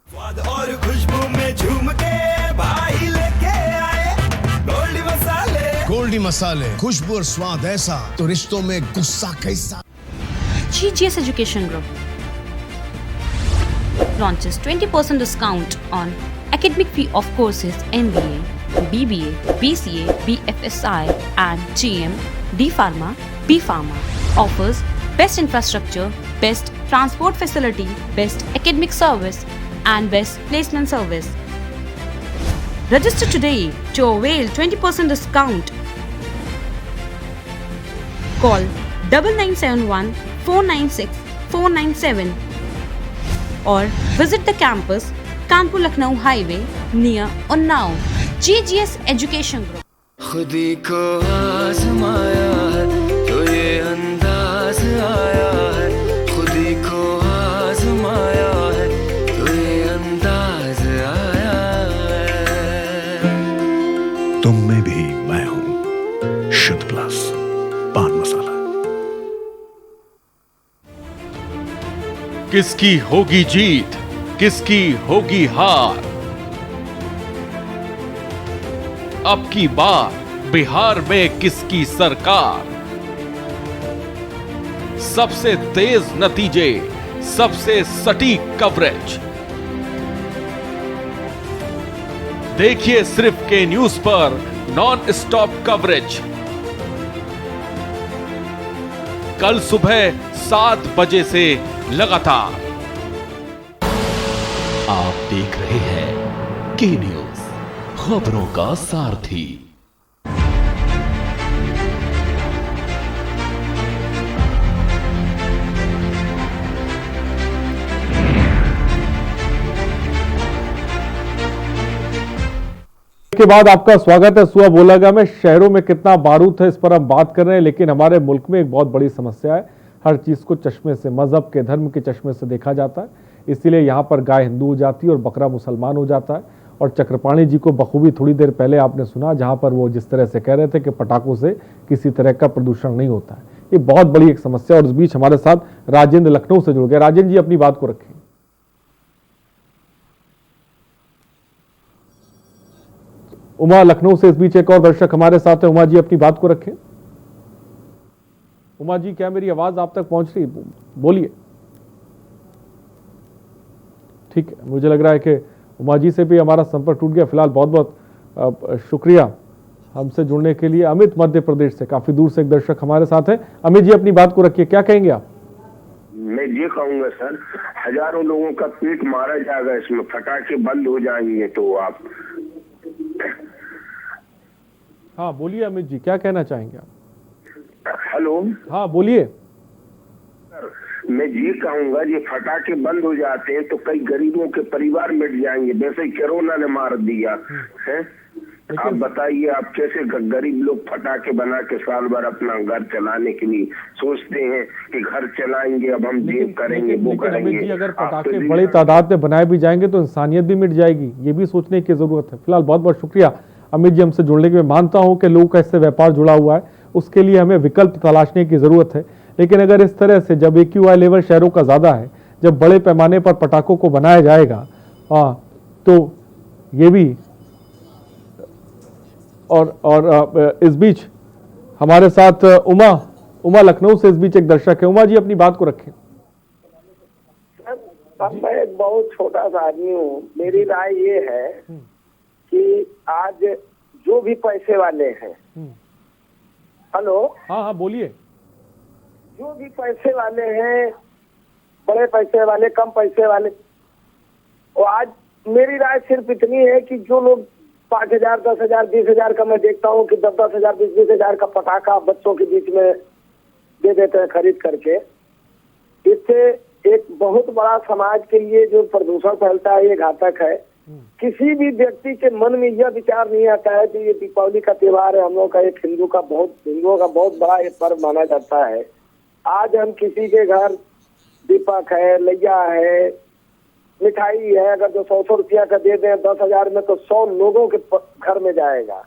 स्वाद और खुशबू में झूम के भाई लेके आए गोल्डी मसाले, खुशबू और स्वाद ऐसा तो रिश्तों में गुस्सा कैसा। GGS education group, launches 20% discount on academic fee of courses MBA, BBA, BCA, BFSI and GM, D Pharma, B Pharma. Offers best infrastructure, best transport facility, best academic service and best placement service. Register today to avail 20% discount. Call 9971 496 497 or visit the campus Kanpur Lucknow highway near Unnao. GGS Education Group. खुदी को आजमाया है तो ये अंदाज आया है, खुदी को आजमाया है तो ये अंदाज आया है. तुम में भी मैं हूं, शुद्ध प्लस पान मसाला. किसकी होगी जीत, किसकी होगी हार? अब की बार बिहार में किसकी सरकार? सबसे तेज नतीजे, सबसे सटीक कवरेज देखिए सिर्फ के न्यूज पर नॉन स्टॉप कवरेज. कल सुबह 7 बजे से लगातार. आप देख रहे हैं के न्यूज, खबरों का सारथी. के बाद आपका स्वागत है. सुबह बोलागा में शहरों में कितना बारूद है इस पर हम बात कर रहे हैं, लेकिन हमारे मुल्क में एक बहुत बड़ी समस्या है. हर चीज को चश्मे से, मजहब के, धर्म के चश्मे से देखा जाता है. इसीलिए यहाँ पर गाय हिंदू हो जाती है और बकरा मुसलमान हो जाता है. और चक्रपाणी जी को बखूबी थोड़ी देर पहले आपने सुना, जहाँ पर वो जिस तरह से कह रहे थे कि पटाखों से किसी तरह का प्रदूषण नहीं होता है. ये बहुत बड़ी एक समस्या. और इस बीच हमारे साथ राजेंद्र लखनऊ से जुड़ गए. राजेंद्र जी अपनी बात को रखें. उमा लखनऊ से इस बीच एक और दर्शक हमारे साथ है. उमा जी अपनी बात को रखें. उमा जी, क्या मेरी आवाज आप तक पहुंच रही? बोलिए. ठीक है, मुझे लग रहा है कि उमा जी से भी हमारा संपर्क टूट गया. फिलहाल बहुत बहुत शुक्रिया हमसे जुड़ने के लिए. अमित मध्य प्रदेश से, काफी दूर से एक दर्शक हमारे साथ है. अमित जी अपनी बात को रखिए, क्या कहेंगे आप? मैं ये कहूंगा सर, हजारों लोगों का पेट मारा जाएगा इसमें, फटाके बंद हो जाएंगे तो आप. हाँ बोलिए अमित जी, क्या कहना चाहेंगे आप? हेलो. हाँ बोलिए. मैं ये कहूंगा, ये फटाके बंद हो जाते हैं तो कई गरीबों के परिवार मिट जाएंगे, जैसे कोरोना ने मार दिया है. आप बताइए, आप कैसे गरीब लोग फटाके बना के साल भर अपना घर चलाने के लिए सोचते हैं कि घर चलाएंगे, अब हम ये करेंगे वो करेंगे. अमित जी, अगर पटाखे बड़ी तादाद में बनाए भी जाएंगे तो इंसानियत भी मिट जाएगी. ये भी सोचने की जरूरत है. फिलहाल बहुत बहुत शुक्रिया अमित जी हमसे जुड़ने के. मैं मानता हूं कि लोगों का इससे व्यापार जुड़ा हुआ है, उसके लिए हमें विकल्प तलाशने की जरूरत है. लेकिन अगर इस तरह से जब AQI लेवल शहरों का ज्यादा है, जब बड़े पैमाने पर पटाखों को बनाया जाएगा, तो ये भी. और इस बीच हमारे साथ उमा लखनऊ से इस बीच एक दर्शक है. उमा जी अपनी बात को रखें. मैं एक बहुत छोटा सा आदमी हूँ. मेरी राय ये है कि आज जो भी पैसे वाले हैं, हेलो. हाँ बोलिए. जो भी पैसे वाले हैं, बड़े पैसे वाले, कम पैसे वाले, और आज मेरी राय सिर्फ इतनी है कि जो लोग 5,000, 10,000, 20,000 का, मैं देखता हूँ कि 10,000, 20,000 का पटाखा बच्चों के बीच में दे देते हैं खरीद करके. इससे एक बहुत बड़ा समाज के लिए जो प्रदूषण फैलता है, ये घातक है. किसी भी व्यक्ति के मन में यह विचार नहीं आता है कि ये दीपावली का त्योहार है, हम लोग का एक हिंदुओं का बहुत बड़ा एक पर्व माना जाता है. आज हम किसी के घर दीपक है, लैया है, मिठाई है, अगर जो 100 रुपया का दे दें 10,000 में, तो 100 लोगों के घर में जाएगा.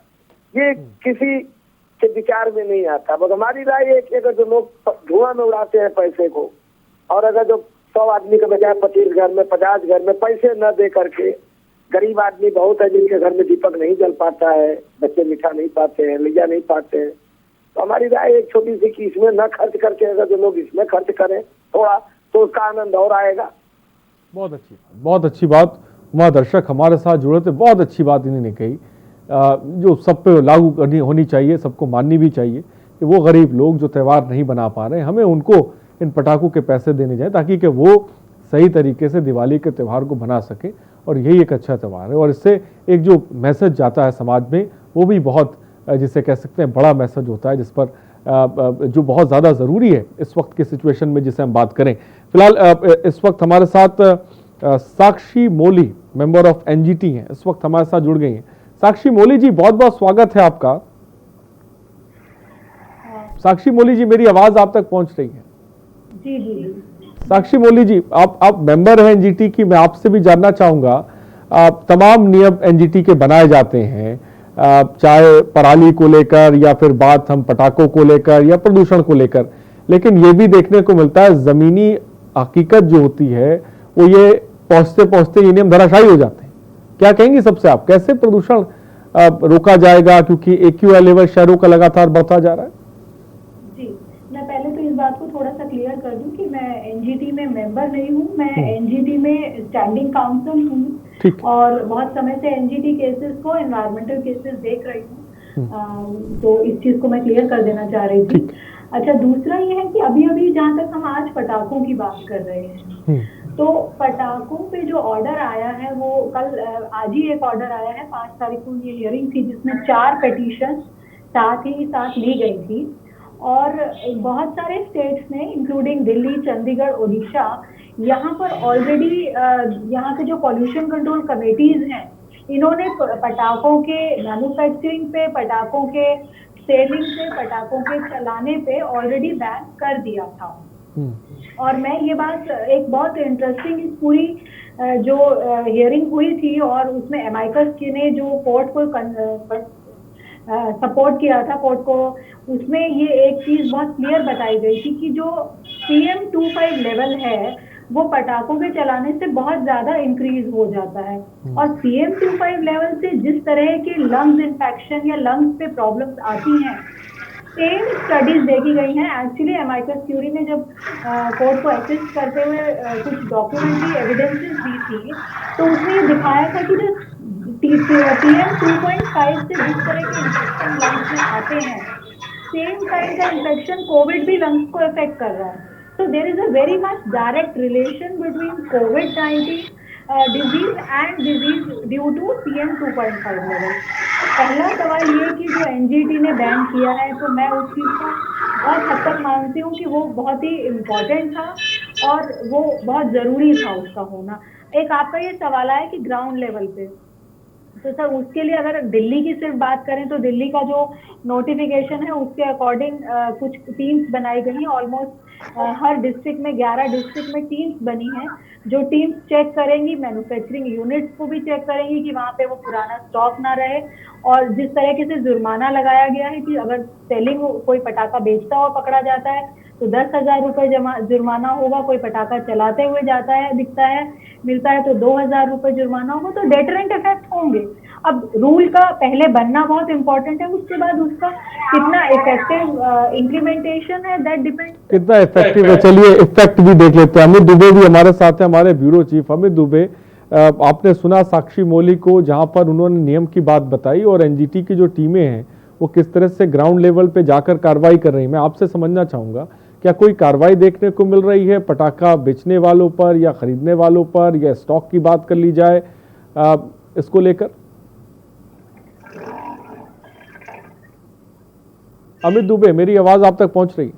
ये किसी के विचार में नहीं आता. बस हमारी राय है कि अगर जो लोग धुआं में उड़ाते हैं पैसे को, और अगर जो 100 आदमी के बजाय 25 घर में, 50 घर में पैसे न दे करके, गरीब आदमी बहुत है जिनके घर में दीपक नहीं जल पाता है, बच्चे मीठा नहीं पाते हैं, लिया नहीं पाते हैं, तो हमारी राय एक छोटी सी कि इसमें न खर्च करके अगर जो लोग इसमें खर्च करें थोड़ा, तो उसका आनंद और आएगा. बहुत अच्छी बात। वहाँ दर्शक हमारे साथ जुड़े थे, बहुत अच्छी बात इन्होंने कही, जो सब पे लागू करनी होनी चाहिए, सबको माननी भी चाहिए कि वो गरीब लोग जो त्यौहार नहीं बना पा रहे हैं, हमें उनको इन पटाखों के पैसे देने जाए ताकि कि वो सही तरीके से दिवाली के त्यौहार को बना सके। और यही एक अच्छा त्यौहार है और इससे एक जो मैसेज जाता है समाज में वो भी बहुत, जिसे कह सकते हैं, बड़ा मैसेज होता है, जिस पर जो बहुत ज़्यादा ज़रूरी है इस वक्त की सिचुएशन में जिसे हम बात करें। फिलहाल इस वक्त हमारे साथ साक्षी मोली, मेंबर ऑफ एनजीटी हैं, इस वक्त हमारे साथ जुड़ गई हैं। साक्षी मोली जी, बहुत बहुत स्वागत है आपका। साक्षी मोली जी, मेरी आवाज आप तक पहुंच रही है? जी जी। साक्षी मोली जी, आप मेंबर हैं एनजीटी की, मैं आपसे भी जानना चाहूंगा, तमाम नियम एनजीटी के बनाए जाते हैं, चाहे पराली को लेकर या फिर बात हम पटाखों को लेकर या प्रदूषण को लेकर, लेकिन ये भी देखने को मिलता है जमीनी हकीकत जो होती है वो ये पहुंचते पहुंचते ये नियम धराशायी हो जाते हैं। क्या कहेंगी सबसे आप, कैसे प्रदूषण रोका जाएगा, क्योंकि AQI लेवल शहरों का लगातार बढ़ता जा रहा है? जी, मैं पहले तो इस बात को थोड़ा सा क्लियर कर दूं कि मैं एनजीटी में मेंबर नहीं हूं, मैं एनजीटी में स्टैंडिंग काउंसिल हूं और बहुत समय से एनजीटी केसेस को, एनवायरमेंटल केसेस देख रही हूं, तो इस चीज को मैं क्लियर कर देना चाह रही थी। अच्छा, दूसरा ये है कि अभी अभी जहाँ तक हम आज पटाखों की बात कर रहे हैं, तो पटाखों पे जो ऑर्डर आया है वो कल आज ही एक ऑर्डर आया है, 5 तारीख को ये हियरिंग थी जिसमें 4 पिटीशन साथ ही साथ ली गई थी और बहुत सारे स्टेट्स ने, इंक्लूडिंग दिल्ली, चंडीगढ़, ओडिशा, यहाँ पर ऑलरेडी यहाँ के जो पॉल्यूशन कंट्रोल कमेटीज हैं, इन्होंने पटाखों के मैन्युफैक्चरिंग पे, पटाखों के सेलिंग पे, पटाखों के चलाने पे ऑलरेडी बैन कर दिया था। और मैं ये बात, एक बहुत इंटरेस्टिंग इस पूरी जो हियरिंग हुई थी और उसमें एमाइकस ने जो कोर्ट को सपोर्ट किया था, कोर्ट को, उसमें ये एक चीज बहुत क्लियर बताई गई थी कि जो PM2.5 लेवल है वो पटाखों के चलाने से बहुत ज्यादा इंक्रीज हो जाता है और PM2.5 लेवल से जिस तरह के लंग्स इन्फेक्शन या लंग्स पे प्रॉब्लम्स आती हैं, सेम स्टडीज देखी गई हैं। एक्चुअली एमाइकस क्यूरी ने जब कोर्ट को असिस्ट करते हुए कुछ डॉक्यूमेंट्री एविडेंसेस दी थी तो उसमें ये दिखाया था कि जो PM2.5 से जिस तरह के इन्फेक्शन लंग्स में आते हैं, सेम काइंड का इन्फेक्शन कोविड भी लंग्स को इफेक्ट कर रहा है। So there is a very much direct relation between COVID-19 disease and disease due to PM2.5 level. पहला सवाल ये कि जो एनजीटी ने बैन किया है, तो मैं उस चीज को बहुत हद तक मानती हूँ कि वो बहुत ही इम्पोर्टेंट था और वो बहुत जरूरी था उसका होना। एक आपका ये सवाल है कि ग्राउंड लेवल पे, तो सर उसके लिए अगर दिल्ली की सिर्फ बात करें तो दिल्ली का जो नोटिफिकेशन है उसके अकॉर्डिंग कुछ टीम्स बनाई गई हैं। ऑलमोस्ट हर डिस्ट्रिक्ट में 11 डिस्ट्रिक्ट में टीम्स बनी हैं जो टीम्स चेक करेंगी, मैन्युफैक्चरिंग यूनिट्स को भी चेक करेंगी कि वहाँ पे वो पुराना स्टॉक ना रहे। और जिस तरीके से जुर्माना लगाया गया है कि अगर सेलिंग कोई पटाखा बेचता हुआ पकड़ा जाता है तो 10,000 रुपए जुर्माना होगा, कोई पटाखा चलाते हुए जाता है, दिखता है, मिलता है तो 2,000 रुपए जुर्माना होगा। तो डेटरेंट इफेक्ट होंगे। अब रूल का पहले बनना बहुत इंपॉर्टेंट है, उसके बाद उसका कितना इफेक्टिव इम्प्लीमेंटेशन है दैट डिपेंड, कितना इफेक्टिव है। चलिए इफेक्ट भी देख लेते हैं। अमित दुबे भी हमारे साथ है, हमारे ब्यूरो चीफ। अमित दुबे, आपने सुना साक्षी मोली को, जहां पर उन्होंने नियम की बात बताई और एनजीटी की जो टीमें हैं वो किस तरह से ग्राउंड लेवल पे जाकर कार्रवाई कर रही हैं। मैं आपसे समझना चाहूंगा, क्या कोई कार्रवाई देखने को मिल रही है पटाखा बेचने वालों पर या खरीदने वालों पर, या स्टॉक की बात कर ली जाए इसको लेकर? अमित दुबे, मेरी आवाज आप तक पहुंच रही?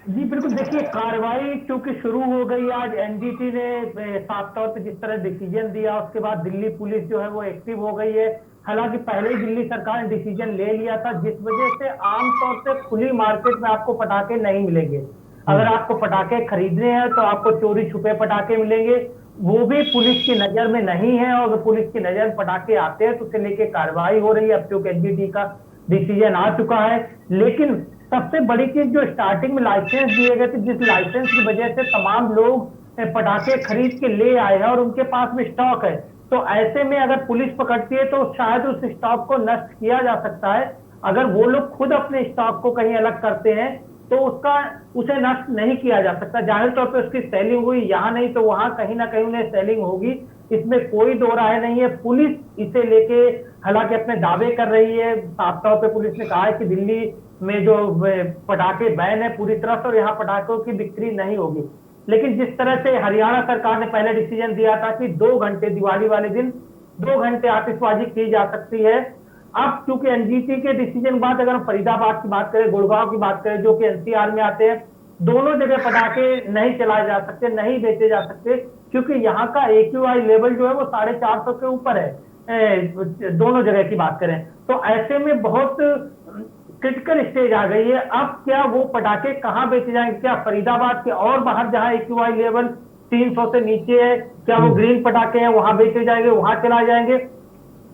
जी बिल्कुल। देखिए, कार्रवाई क्योंकि शुरू हो गई आज, एनजीटी ने साफ तौर पे जिस तरह डिसीजन दिया, उसके बाद दिल्ली पुलिस जो है वो एक्टिव हो गई है। हालांकि पहले ही दिल्ली सरकार ने डिसीजन ले लिया था, जिस वजह से आमतौर से खुली मार्केट में आपको पटाखे नहीं मिलेंगे। अगर आपको पटाखे खरीदने हैं तो आपको चोरी छुपे पटाखे मिलेंगे, वो भी पुलिस की नजर में नहीं है। और अगर पुलिस की नजर में पटाखे आते हैं तो उसे लेके कार्रवाई हो रही है। अब क्योंकि एनजीटी का डिसीजन आ चुका है, लेकिन सबसे बड़ी चीज जो स्टार्टिंग में लाइसेंस दिए गए थे, जिस लाइसेंस की वजह से तमाम लोग पटाखे खरीद के ले आए हैं और उनके पास में स्टॉक है, तो ऐसे में अगर पुलिस पकड़ती है तो शायद उस स्टॉक को नष्ट किया जा सकता है। अगर वो लोग खुद अपने स्टॉक को कहीं अलग करते हैं तो उसे नष्ट नहीं किया जा सकता। जाहिर तौर पे उसकी सेलिंग हुई, यहाँ नहीं तो वहां कहीं ना कहीं उन्हें सेलिंग होगी, इसमें कोई दो राय नहीं है। पुलिस इसे लेके हालांकि अपने दावे कर रही है, साफ तौर पे पुलिस ने कहा है कि दिल्ली में जो पटाखे बैन है पूरी तरह से और यहाँ पटाखों की बिक्री नहीं होगी। लेकिन जिस तरह से हरियाणा सरकार ने पहले डिसीजन दिया था कि 2 घंटे दिवाली वाले दिन 2 घंटे आतिशबाजी की जा सकती है, अब क्योंकि एनजीटी के डिसीजन बाद अगर हम फरीदाबाद की बात करें, गुड़गांव की बात करें जो कि एनसीआर में आते हैं, दोनों जगह पटाखे नहीं चलाए जा सकते, नहीं बेचे जा सकते, क्योंकि यहाँ का AQI लेवल जो है वो 450 के ऊपर है। दोनों जगह की बात करें तो ऐसे में बहुत क्रिटिकल स्टेज आ गई है। अब क्या वो पटाखे कहाँ बेचे जाएंगे? क्या फरीदाबाद के और बाहर जहाँ AQI लेवल 300 से नीचे है, क्या वो ग्रीन पटाखे हैं वहां बेचे जाएंगे, वहां चलाए जाएंगे?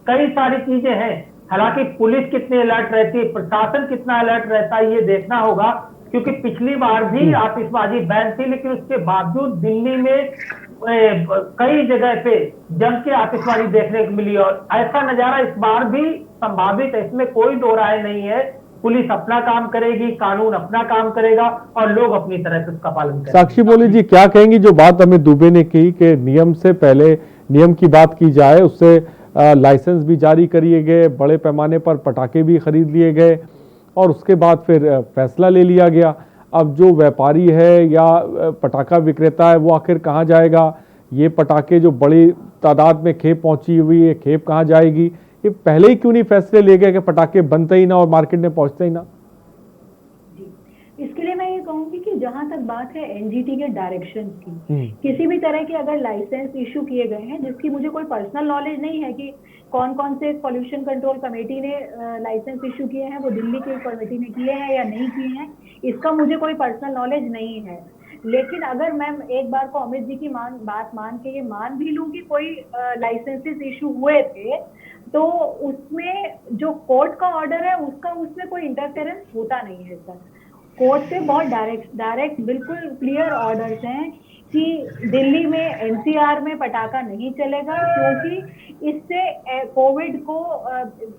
कई सारी चीजें हैं। हालांकि पुलिस कितनी अलर्ट रहती है, प्रशासन कितना अलर्ट रहता है, ये देखना होगा, क्योंकि पिछली बार भी आतिशबाजी बैन थी, लेकिन उसके बावजूद दिल्ली में कई जगह पे जम के आतिशबाजी देखने को मिली और ऐसा नजारा इस बार भी संभावित है, इसमें कोई दो राय नहीं है। पुलिस अपना काम करेगी, कानून अपना काम करेगा और लोग अपनी तरह से उसका पालन करेंगे। साक्षी बोली जी, क्या कहेंगी जो बात अमित दुबे ने की कि नियम से पहले नियम की बात की जाए, उससे लाइसेंस भी जारी करिए गए, बड़े पैमाने पर पटाखे भी खरीद लिए गए और उसके बाद फिर फैसला ले लिया गया। अब जो व्यापारी है या पटाखा विक्रेता है वो आखिर कहाँ जाएगा? ये पटाखे जो बड़ी तादाद में खेप पहुंची हुई है, खेप कहाँ जाएगी? ये पहले ही क्यों नहीं फैसले ले गए कि पटाखे बनते ही ना और मार्केट में पहुंचते ही ना? इसके लिए मैं ये कहूंगी कि जहां तक बात है एनजीटी के डायरेक्शन की, किसी भी तरह के अगर लाइसेंस इशू किए गए हैं, जिसकी मुझे कोई पर्सनल नॉलेज नहीं है कि कौन कौन से पॉल्यूशन कंट्रोल कमेटी ने लाइसेंस इशू किए हैं, वो दिल्ली की कमेटी ने किए हैं या नहीं किए हैं, इसका मुझे कोई पर्सनल नॉलेज नहीं है। लेकिन अगर मैं एक बार को अमित जी की बात मान के ये मान भी लूं कि कोई लाइसेंसेस इशू हुए थे, तो उसमें जो कोर्ट का ऑर्डर है उसमें कोई इंटरफेरेंस होता नहीं है सर। कोर्ट से बहुत डायरेक्ट बिल्कुल क्लियर ऑर्डर्स हैं कि दिल्ली में एनसीआर में पटाखा नहीं चलेगा, क्योंकि इससे कोविड को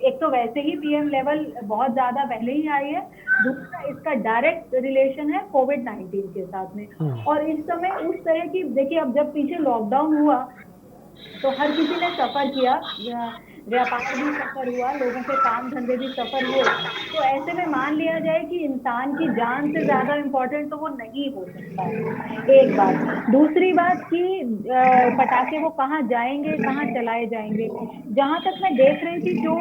एक तो वैसे ही पीएम लेवल बहुत ज्यादा पहले ही आई है, दूसरा इसका डायरेक्ट रिलेशन है कोविड-19 के साथ में। और इस समय उस तरह की देखिए, अब जब पीछे लॉकडाउन हुआ तो हर किसी ने सफर किया, व्यापार भी सफर हुआ, लोगों के काम धंधे भी सफर हुए, तो ऐसे में मान लिया जाए कि इंसान की जान से ज्यादा इम्पोर्टेंट तो वो नहीं हो सकता है, एक बात। दूसरी बात कि पटाखे वो कहाँ जाएंगे, कहाँ चलाए जाएंगे। जहां तक मैं देख रही थी, जो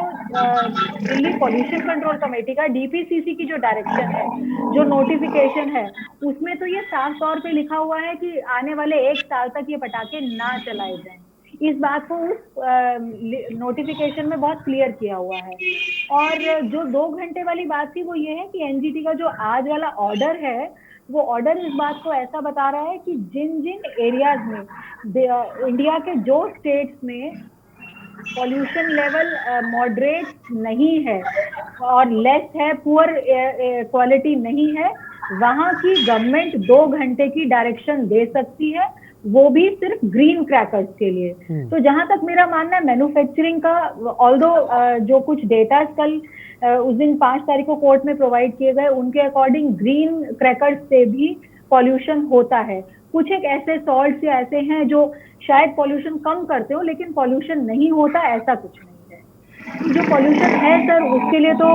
दिल्ली पॉल्यूशन कंट्रोल कमेटी का डीपीसीसी की जो डायरेक्शन है, जो नोटिफिकेशन है, उसमें तो ये साफ तौर पे लिखा हुआ है कि आने वाले 1 साल तक ये पटाखे ना चलाए जाएं। इस बात को उस नोटिफिकेशन में बहुत क्लियर किया हुआ है। और जो 2 घंटे वाली बात थी वो ये है कि एनजीटी का जो आज वाला ऑर्डर है, वो ऑर्डर इस बात को ऐसा बता रहा है कि जिन जिन एरियाज में इंडिया के जो स्टेट्स में पॉल्यूशन लेवल मॉडरेट नहीं है और लेस है, पुअर क्वालिटी नहीं है, वहां की गवर्नमेंट 2 घंटे की डायरेक्शन दे सकती है, वो भी सिर्फ ग्रीन क्रैकर्स के लिए। तो जहां तक मेरा मानना है मैन्युफैक्चरिंग का, ऑल्दो जो कुछ डेटा कल उस दिन 5 तारीख को कोर्ट में प्रोवाइड किए गए, उनके अकॉर्डिंग ग्रीन क्रैकर्स से भी पॉल्यूशन होता है। कुछ एक ऐसे सॉल्ट्स या ऐसे हैं जो शायद पॉल्यूशन कम करते हो, लेकिन पॉल्यूशन नहीं होता, ऐसा कुछ नहीं है। जो पॉल्यूशन है सर, उसके लिए तो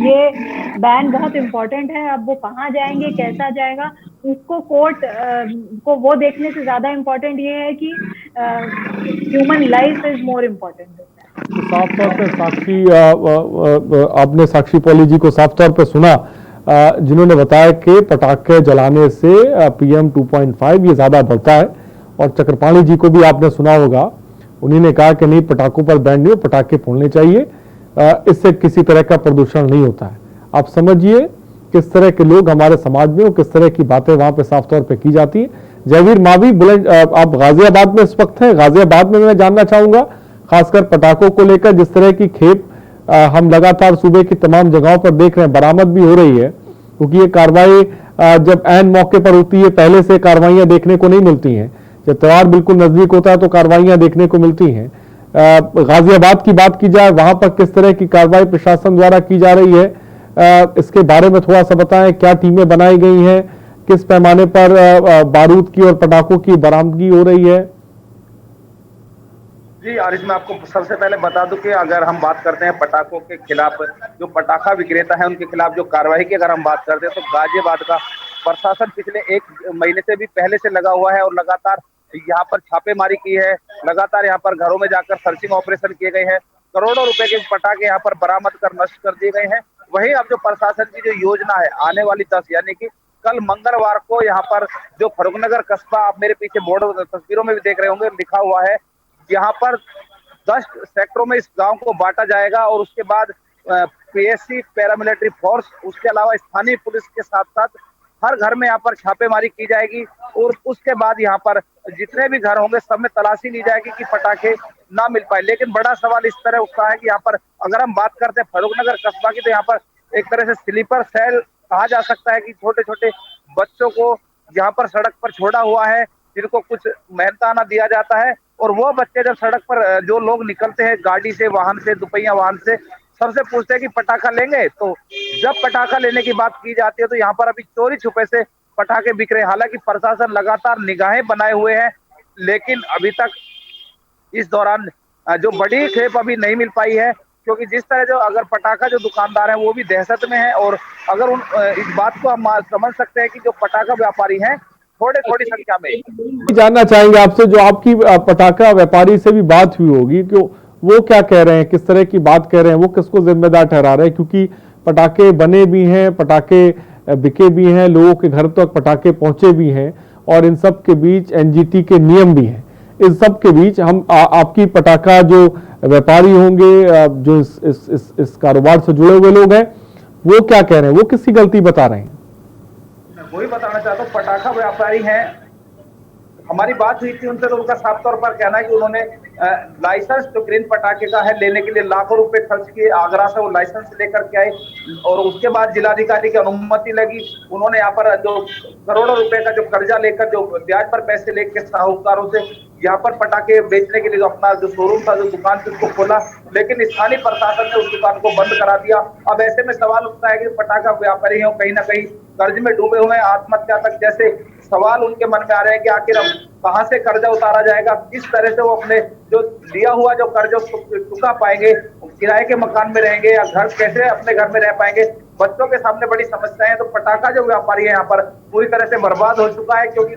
ये बैन बहुत इम्पोर्टेंट है। अब वो कहाँ जाएंगे, कैसा जाएगा, उसको कोर्ट को वो देखने से ज्यादा इम्पोर्टेंट ये है कि human life is more important. तो साफ तौर पे साक्षी, आपने साक्षी पॉली जी को साफ तौर पे सुना, जिन्होंने बताया कि पटाखे जलाने से PM 2.5 ये ज्यादा बढ़ता है। और चक्रपाणी जी को भी आपने सुना होगा, उन्होंने कहा कि नहीं, पटाखों पर बैन नहीं, पटाखे फोड़ने चाहिए, इससे किसी तरह का प्रदूषण नहीं होता है। आप समझिए किस तरह के लोग हमारे समाज में और किस तरह की बातें वहां पे साफ तौर पे की जाती है। जयवीर मावी, आप गाजियाबाद में इस वक्त हैं, गाजियाबाद में मैं जानना चाहूंगा खासकर पटाखों को लेकर जिस तरह की खेप हम लगातार सूबे की तमाम जगहों पर देख रहे हैं, बरामद भी हो रही है, क्योंकि ये कार्रवाई जब ऐन मौके पर होती है, पहले से कार्रवाइयां देखने को नहीं मिलती हैं। जब त्योहार बिल्कुल नजदीक होता है तो कार्रवाइयां देखने को मिलती हैं। गाजियाबाद की बात की जाए, वहां पर किस तरह की कार्रवाई प्रशासन द्वारा की जा रही है, इसके बारे में थोड़ा सा बताएं, क्या टीमें बनाई गई हैं, किस पैमाने पर बारूद की और पटाखों की बरामदगी हो रही है? जी आरिफ, मैं आपको सबसे पहले बता दूं कि अगर हम बात करते हैं पटाखों के खिलाफ, जो पटाखा विक्रेता है उनके खिलाफ जो कार्रवाई की अगर हम बात करते हैं, तो गाजियाबाद का प्रशासन पिछले 1 महीने से भी पहले से लगा हुआ है और लगातार यहाँ पर छापेमारी की है। लगातार यहाँ पर घरों में जाकर सर्चिंग ऑपरेशन किए गए हैं। करोड़ों रुपए के पटाखे यहाँ पर बरामद कर नष्ट कर दिए गए हैं। वहीं अब जो प्रशासन की जो योजना है आने वाली 10 यानी कि कल मंगलवार को यहाँ पर जो फर्रुखनगर कस्बा, आप मेरे पीछे बोर्ड तस्वीरों में भी देख रहे होंगे, लिखा हुआ है, यहाँ पर 10 सेक्टरों में इस गांव को बांटा जाएगा और उसके बाद पीएससी, पैरामिलिट्री फोर्स, उसके अलावा स्थानीय पुलिस के साथ साथ हर घर में यहाँ पर छापेमारी की जाएगी और उसके बाद यहाँ पर जितने भी घर होंगे सब में तलाशी ली जाएगी कि पटाखे ना मिल पाए। लेकिन बड़ा सवाल इस तरह उठता है कि यहाँ पर अगर हम बात करते हैं फर्रुखनगर कस्बा की, तो यहाँ पर एक तरह से स्लीपर सेल कहा जा सकता है कि छोटे छोटे बच्चों को यहाँ पर सड़क पर छोड़ा हुआ है, जिनको कुछ मेहनताना दिया जाता है और वो बच्चे जब सड़क पर जो लोग निकलते हैं गाड़ी से, वाहन से, दुपहिया वाहन से, सबसे पूछते हैं कि पटाखा लेंगे। तो जब पटाखा लेने की बात की जाती है तो यहाँ पर अभी चोरी छुपे से पटाखे बिक रहे हैं। हालांकि प्रशासन लगातार निगाहें बनाए हुए है, लेकिन अभी तक इस दौरान जो बड़ी खेप अभी नहीं मिल पाई है, क्योंकि जिस तरह जो अगर पटाखा जो दुकानदार हैं वो भी दहशत में है और अगर इस बात को हम समझ सकते हैं कि जो पटाखा व्यापारी हैं थोड़ी संख्या में। जानना चाहेंगे आपसे, जो आपकी पटाखा व्यापारी से भी बात हुई होगी, कि वो क्या कह रहे हैं, किस तरह की बात कह रहे हैं, वो किसको जिम्मेदार ठहरा रहे हैं? क्योंकि पटाखे बने भी हैं, पटाखे बिके भी हैं, लोगों के घर तक पटाखे पहुंचे भी हैं और इन सब के बीच एनजीटी के नियम भी हैं। इस सब के बीच हम आपकी पटाखा जो व्यापारी होंगे, जो इस कारोबार से जुड़े हुए लोग हैं, वो क्या कह रहे हैं, वो किसकी गलती बता रहे हैं? वही बताना चाहता हूँ, पटाखा व्यापारी हैं, हमारी बात हुई थी उनसे तो उनका साफ तौर पर कहना है कि उन्होंने लाइसेंस जो ग्रीन पटाखे का है लेने के लिए लाखों रुपए खर्च किए, आगरा से वो लाइसेंस लेकर के आए और उसके बाद जिलाधिकारी की अनुमति लगी। उन्होंने यहाँ पर जो करोड़ों रुपए का जो कर्जा लेकर, जो ब्याज पर पैसे लेकर साहूकारों से यहाँ पर पटाखे बेचने के लिए जो अपना जो शोरूम था, जो दुकान थी, उसको खोला, लेकिन स्थानीय प्रशासन ने उस दुकान को बंद करा दिया। अब ऐसे में सवाल उठता है कि पटाखा व्यापारी हैं कहीं ना कहीं कर्ज में डूबे हुए हैं, आत्महत्या तक जैसे सवाल उनके मन में आ रहे हैं कि आखिर अब कहां से कर्जा उतारा जाएगा, किस तरह से वो अपने जो लिया हुआ जो कर्ज चुका पाएंगे, किराए के मकान में रहेंगे या घर कैसे अपने घर में रह पाएंगे। बच्चों के सामने बड़ी समस्या है। तो पटाखा जो व्यापारी है यहाँ पर पूरी तरह से बर्बाद हो चुका है, क्योंकि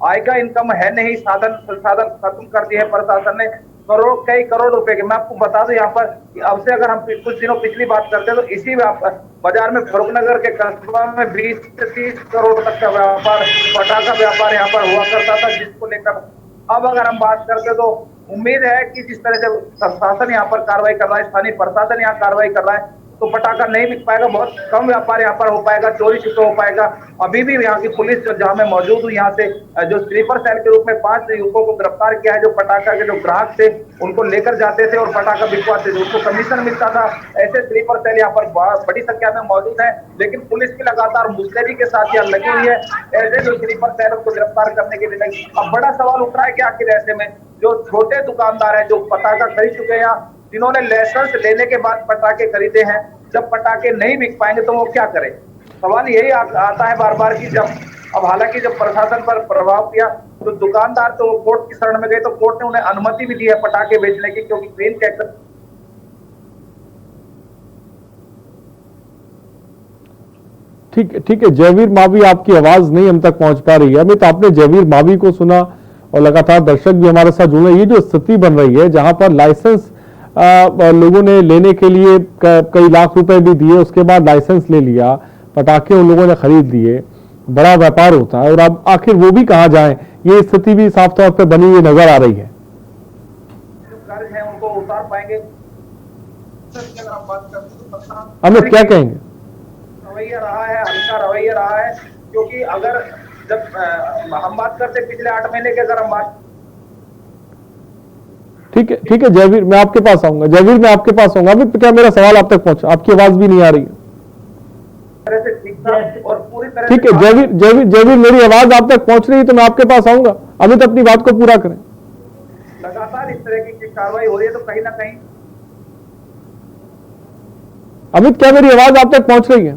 आय का इनकम है नहीं, साधन खत्म कर दिए है प्रशासन ने। कई करोड़ रुपए के, मैं आपको बता दूं यहाँ पर अब से अगर हम कुछ दिनों पिछली बात करते हैं तो इसी बाजार में फर्रुखनगर के कस्बा में 20 से 30 करोड़ तक का व्यापार, पटाखा व्यापार यहाँ पर हुआ करता था, जिसको लेकर अब अगर हम बात करते तो उम्मीद है कि जिस तरह से प्रशासन यहाँ पर कार्रवाई कर रहा है, स्थानीय प्रशासन यहाँ कार्रवाई कर रहा है, तो पटाखा नहीं बिक पाएगा, बहुत कम व्यापार यहाँ पर हो पाएगा, चोरी छिपे हो पाएगा। अभी भी यहाँ की पुलिस जो जहाँ मैं मौजूद हूँ, यहाँ से जो स्लीपर सेल के रूप में 5 युवकों को गिरफ्तार किया है, जो पटाखा के जो ग्राहक थे उनको लेकर जाते थे और पटाखा बिकवाते थे, उसको कमीशन मिलता था। ऐसे स्लीपर सेल यहाँ पर बड़ी संख्या में मौजूद है, लेकिन पुलिस की लगातार मुस्तैदी के साथ यहाँ लगी हुई है ऐसे जो स्लीपर सेल को गिरफ्तार करने के लिए। अब बड़ा सवाल उठ रहा है कि आखिर ऐसे में जो छोटे दुकानदार है, जो पटाखा खरीद चुके हैं, जिन्होंने लाइसेंस लेने के बाद पटाखे खरीदे हैं, जब पटाखे नहीं बिक पाएंगे तो वो क्या करें? सवाल यही आता है बार बार कि जब अब हालांकि जब प्रशासन पर प्रभाव किया तो दुकानदार तो कोर्ट की शरण में गए, तो कोर्ट ने उन्हें अनुमति भी दी है पटाखे बेचने की, क्योंकि ग्रीन कैक्टर। ठीक है जयवीर मावी, आपकी आवाज नहीं हम तक पहुंच पा रही है। अमित, आपने जयवीर मावी को सुना और लगातार दर्शक भी हमारे साथ जुड़े। ये जो स्थिति बन रही है जहां पर लाइसेंस लोगों ने लेने के लिए कई लाख रुपए भी दिए, उसके बाद लाइसेंस ले लिया, पटाखे उन लोगों ने खरीद लिए, बड़ा व्यापार होता है और अब आखिर वो भी कहां जाएं, ये स्थिति भी साफ तौर पर बनी हुई नजर आ रही है। जो कर्ज है उनको उतार पाएंगे? अमित क्या कहेंगे? रवैया रहा है, हल्का रवैया रहा है, क्योंकि अगर जब हम बात करते पिछले 8 महीने के, अगर हम बात ठीक है जयवीर, मैं आपके पास आऊंगा। जयवीर, मैं आपके पास आऊंगा। अभी क्या मेरा सवाल आप तक पहुंचा? आपकी आवाज भी नहीं आ रही है। ठीक है जयवीर, मेरी आवाज आप तक पहुंच रही है तो मैं आपके पास आऊंगा। अमित अपनी बात को पूरा करें। लगातार इस तरह की कार्रवाई हो रही है तो कहीं ना कहीं अमित, क्या मेरी आवाज आप तक पहुंच रही है?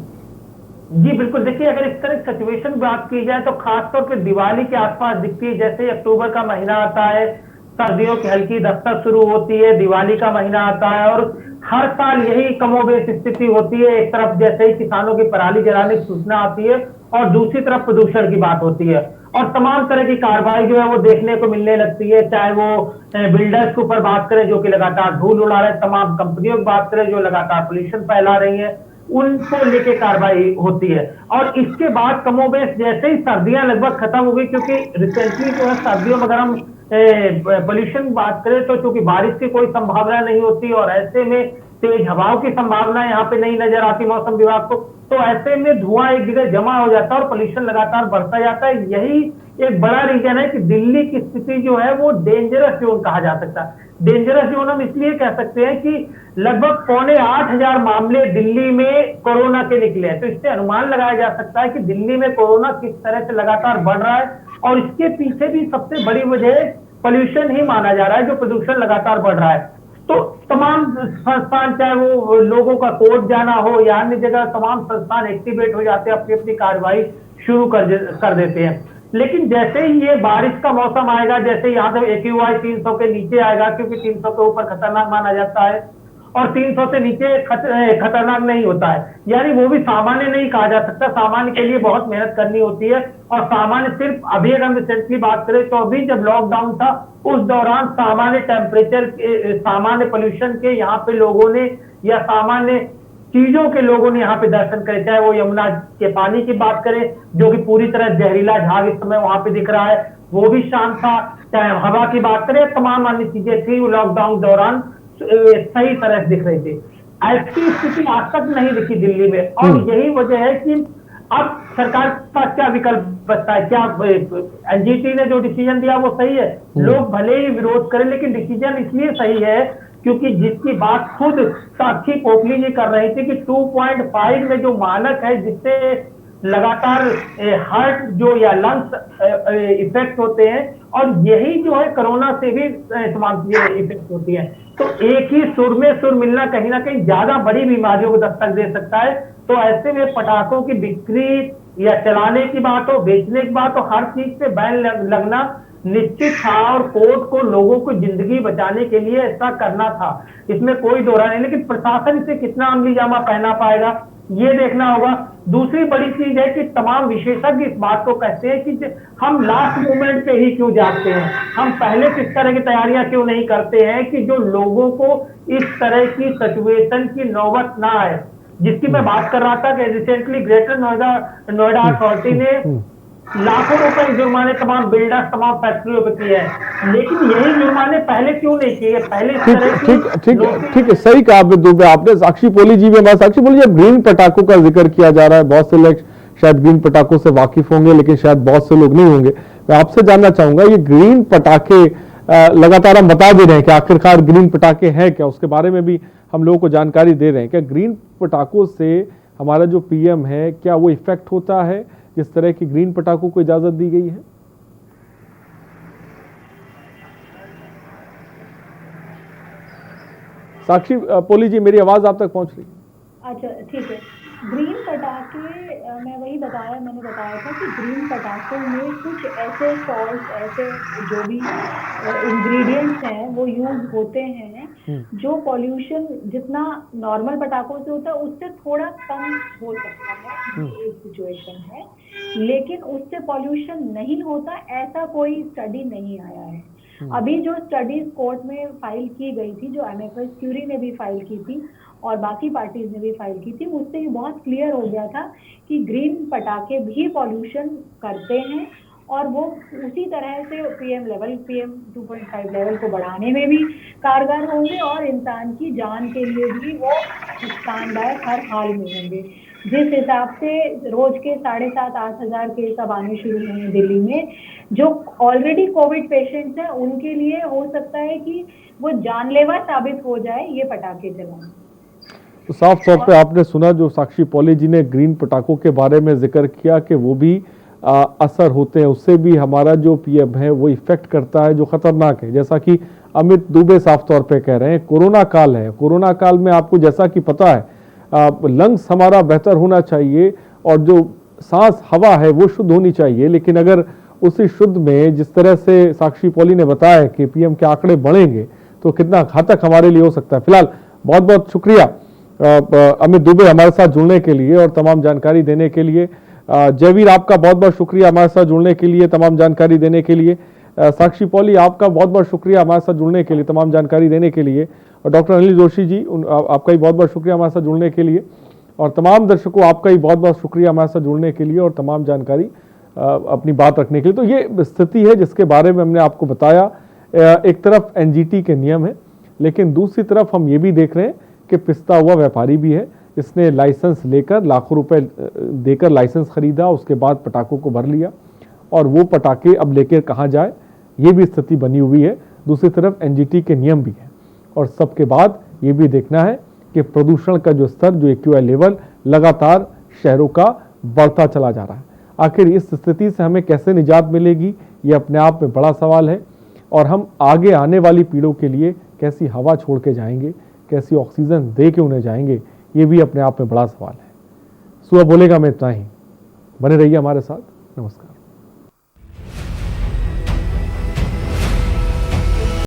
जी बिल्कुल। देखिए, अगर इस तरह सिचुएशन बात की जाए तो खासतौर पर दिवाली के आसपास दिखती है। जैसे अक्टूबर का महीना आता है, सर्दियों की हल्की दस्तक शुरू होती है, दिवाली का महीना आता है और हर साल यही कमोबेश स्थिति होती है। एक तरफ जैसे ही किसानों की पराली जलाने की सूचना आती है और दूसरी तरफ प्रदूषण की बात होती है और तमाम तरह की कार्रवाई जो है वो देखने को मिलने लगती है। चाहे वो बिल्डर्स के ऊपर बात करें जो कि लगातार धूल उड़ा रहे, तमाम कंपनियों की बात करें जो लगातार पोल्यूशन फैला रही है, उनको लेके कार्रवाई होती है। और इसके बाद कमोबेश जैसे ही सर्दियां लगभग खत्म हो गई, क्योंकि रिसेंटली जो है सर्दियों में अगर हम पोल्यूशन की बात करें तो चूंकि बारिश की कोई संभावना नहीं होती और ऐसे में तेज हवाओं की संभावना यहाँ पे नहीं नजर आती मौसम विभाग को, तो ऐसे में धुआं एक जगह जमा हो जाता है और पोल्यूशन लगातार बढ़ता जाता है। यही एक बड़ा रीजन है कि दिल्ली की स्थिति जो है वो डेंजरस जोन कहा जा सकता है। डेंजरस जोन हम इसलिए कह सकते हैं कि लगभग 7,500 मामले दिल्ली में कोरोना के निकले हैं। तो इससे अनुमान लगाया जा सकता है कि दिल्ली में कोरोना किस तरह से लगातार बढ़ रहा है और इसके पीछे भी सबसे बड़ी वजह पोल्यूशन ही माना जा रहा है, जो प्रदूषण लगातार बढ़ रहा है। तो तमाम संस्थान, चाहे वो लोगों का कोर्ट जाना हो या अन्य जगह, तमाम संस्थान एक्टिवेट हो जाते हैं, अपनी अपनी कार्रवाई शुरू कर देते हैं। लेकिन जैसे ही ये बारिश का मौसम आएगा, जैसे यहाँ से AQI 300 के नीचे आएगा, क्योंकि 300 के ऊपर खतरनाक माना जाता है और 300 से नीचे खतरनाक नहीं होता है, यानी वो भी सामान्य नहीं कहा जा सकता। सामान्य के लिए बहुत मेहनत करनी होती है और सामान्य सिर्फ अभी अगर हम रिसेंटली बात करें तो अभी जब लॉकडाउन था उस दौरान सामान्य टेम्परेचर, सामान्य पोल्यूशन के यहाँ पे लोगों ने या सामान्य चीजों के लोगों ने यहाँ पे दर्शन करे। चाहे वो यमुना के पानी की बात करें जो कि पूरी तरह जहरीला झाग इस समय वहां पे दिख रहा है, वो भी शांत था। चाहे हवा की बात करें, तमाम अन्य चीजें थी लॉकडाउन दौरान सही तरह से दिख रही थी। ऐसी स्थिति आज तक नहीं दिखी दिल्ली में और यही वजह है कि अब सरकार का क्या विकल्प बचता है। क्या एनजीटी ने जो डिसीजन दिया वो सही है? लोग भले ही विरोध करें लेकिन डिसीजन इसलिए सही है क्योंकि जिसकी बात खुद साक्षी पोपली जी कर रही थी कि 2.5 में जो मानक है जिससे लगातार हार्ट जो या लंग्स इफेक्ट होते हैं और यही जो है कोरोना से भी तमाम चीजें इफेक्ट होती है, तो एक ही सुर में सुर मिलना कहीं ना कहीं ज्यादा बड़ी बीमारियों को दस्तक दे सकता है। तो ऐसे में पटाखों की बिक्री या चलाने की बात हो, बेचने की बात हो, हर चीज पे बैन लगना निश्चित था और कोर्ट को लोगों को जिंदगी बचाने के लिए ऐसा करना था, इसमें कोई दो राय नहीं। लेकिन प्रशासन इसे कितना अमली जामा पहना पाएगा ये देखना होगा। दूसरी बड़ी चीज है कि तमाम विशेषज्ञ इस बात को कहते हैं कि हम लास्ट मोमेंट पे ही क्यों जाते हैं, हम पहले से इस तरह की तैयारियां क्यों नहीं करते हैं कि जो लोगों को इस तरह की सिचुएशन की नौबत ना आए। जिसकी मैं बात कर रहा था कि रिसेंटली ग्रेटर नोएडा अथॉरिटी ने लाखों रुपए जुर्माने तमाम बिल्डर्स, तमाम फैक्ट्रियों पे किए हैं, लेकिन यही जुर्माने पहले क्यों नहीं किए? पहले इस तरह ठीक है, सही कहा आपने दुबे। आपने साक्षी पोली जी में, साक्षी पोली जी, ग्रीन पटाखों का जिक्र किया जा रहा है, बहुत से लोग शायद ग्रीन पटाखों से वाकिफ होंगे लेकिन शायद बहुत से लोग नहीं होंगे। मैं आपसे जानना चाहूंगा ये ग्रीन पटाखे लगातार हम बता दे रहे हैं कि आखिरकार ग्रीन पटाखे हैं क्या, उसके बारे में भी हम लोगों को जानकारी दे रहे हैं। क्या ग्रीन पटाखों से हमारा जो PM है क्या वो इफेक्ट होता है जिस तरह की ग्रीन पटाखों को इजाजत दी गई है? साक्षी पोली जी, मेरी आवाज आप तक पहुंच रही है? अच्छा ठीक है। ग्रीन पटाखे मैंने बताया था कि ग्रीन पटाखों में कुछ ऐसे सॉल्ट, ऐसे जो भी इंग्रेडिएंट्स हैं वो यूज होते हैं जो पॉल्यूशन जितना नॉर्मल पटाखों से होता है उससे थोड़ा कम हो सकता है, ये सिचुएशन है, लेकिन उससे पॉल्यूशन नहीं होता ऐसा कोई स्टडी नहीं आया है। अभी जो स्टडीज कोर्ट में फाइल की गई थी, जो एमएफएस क्यूरी ने भी फाइल की थी और बाकी पार्टीज ने भी फाइल की थी, उससे ये बहुत क्लियर हो गया था कि ग्रीन पटाखे भी पॉल्यूशन करते हैं और वो उसी तरह से PM 2.5 लेवल को बढ़ाने में भी कारगर होंगे और इंसान की जान के लिए भी वो नुकसानदायक हर हाल में होंगे। जिस हिसाब से रोज के 7,500-8 हजार केस अब आने शुरू हुए हैं दिल्ली में, जो ऑलरेडी कोविड पेशेंट्स हैं उनके लिए हो सकता है कि वो जानलेवा साबित हो जाए ये पटाखे चलाना। तो साफ तौर पे आपने सुना जो साक्षी पोली जी ने ग्रीन पटाखों के बारे में जिक्र किया कि वो भी असर होते हैं, उससे भी हमारा जो PM है वो इफेक्ट करता है जो खतरनाक है। जैसा कि अमित दुबे साफ तौर पे कह रहे हैं, कोरोना काल है, कोरोना काल में आपको जैसा कि पता है लंग्स हमारा बेहतर होना चाहिए और जो सांस हवा है वो शुद्ध होनी चाहिए, लेकिन अगर उसी शुद्ध में जिस तरह से साक्षी पॉली ने बताया कि पीएम के आंकड़े बढ़ेंगे तो कितना घातक हमारे लिए हो सकता है। फिलहाल बहुत बहुत शुक्रिया अमित दुबे हमारे साथ जुड़ने के लिए और तमाम जानकारी देने के लिए। जयवीर आपका बहुत बहुत शुक्रिया हमारे साथ जुड़ने के लिए, तमाम जानकारी देने के लिए। साक्षी पॉली आपका बहुत बहुत शुक्रिया हमारे साथ जुड़ने के लिए, तमाम जानकारी देने के लिए। और डॉक्टर अनिल जोशी जी आपका भी बहुत बहुत शुक्रिया हमारे साथ जुड़ने के लिए। और तमाम दर्शकों आपका भी बहुत बहुत शुक्रिया हमारे साथ जुड़ने के लिए और तमाम जानकारी अपनी बात रखने के लिए। तो ये स्थिति है जिसके बारे में हमने आपको बताया। एक तरफ एनजीटी के नियम है, लेकिन दूसरी तरफ हम ये भी देख रहे हैं कि पिसता हुआ व्यापारी भी है। इसने लाइसेंस लेकर लाखों रुपए देकर लाइसेंस खरीदा, उसके बाद पटाखों को भर लिया और वो पटाखे अब लेकर कहाँ जाए, ये भी स्थिति बनी हुई है। दूसरी तरफ एनजीटी के नियम भी है और सबके बाद ये भी देखना है कि प्रदूषण का जो स्तर, जो एक्यूआई लेवल लगातार शहरों का बढ़ता चला जा रहा है। आखिर इस स्थिति से हमें कैसे निजात मिलेगी, ये अपने आप में बड़ा सवाल है। और हम आगे आने वाली पीढ़ियों के लिए कैसी हवा छोड़ के जाएंगे, कैसी ऑक्सीजन दे के उन्हें जाएंगे, ये भी अपने आप में बड़ा सवाल है। सुबह बोलेगा में इतना ही। बने रहिए हमारे साथ। नमस्कार।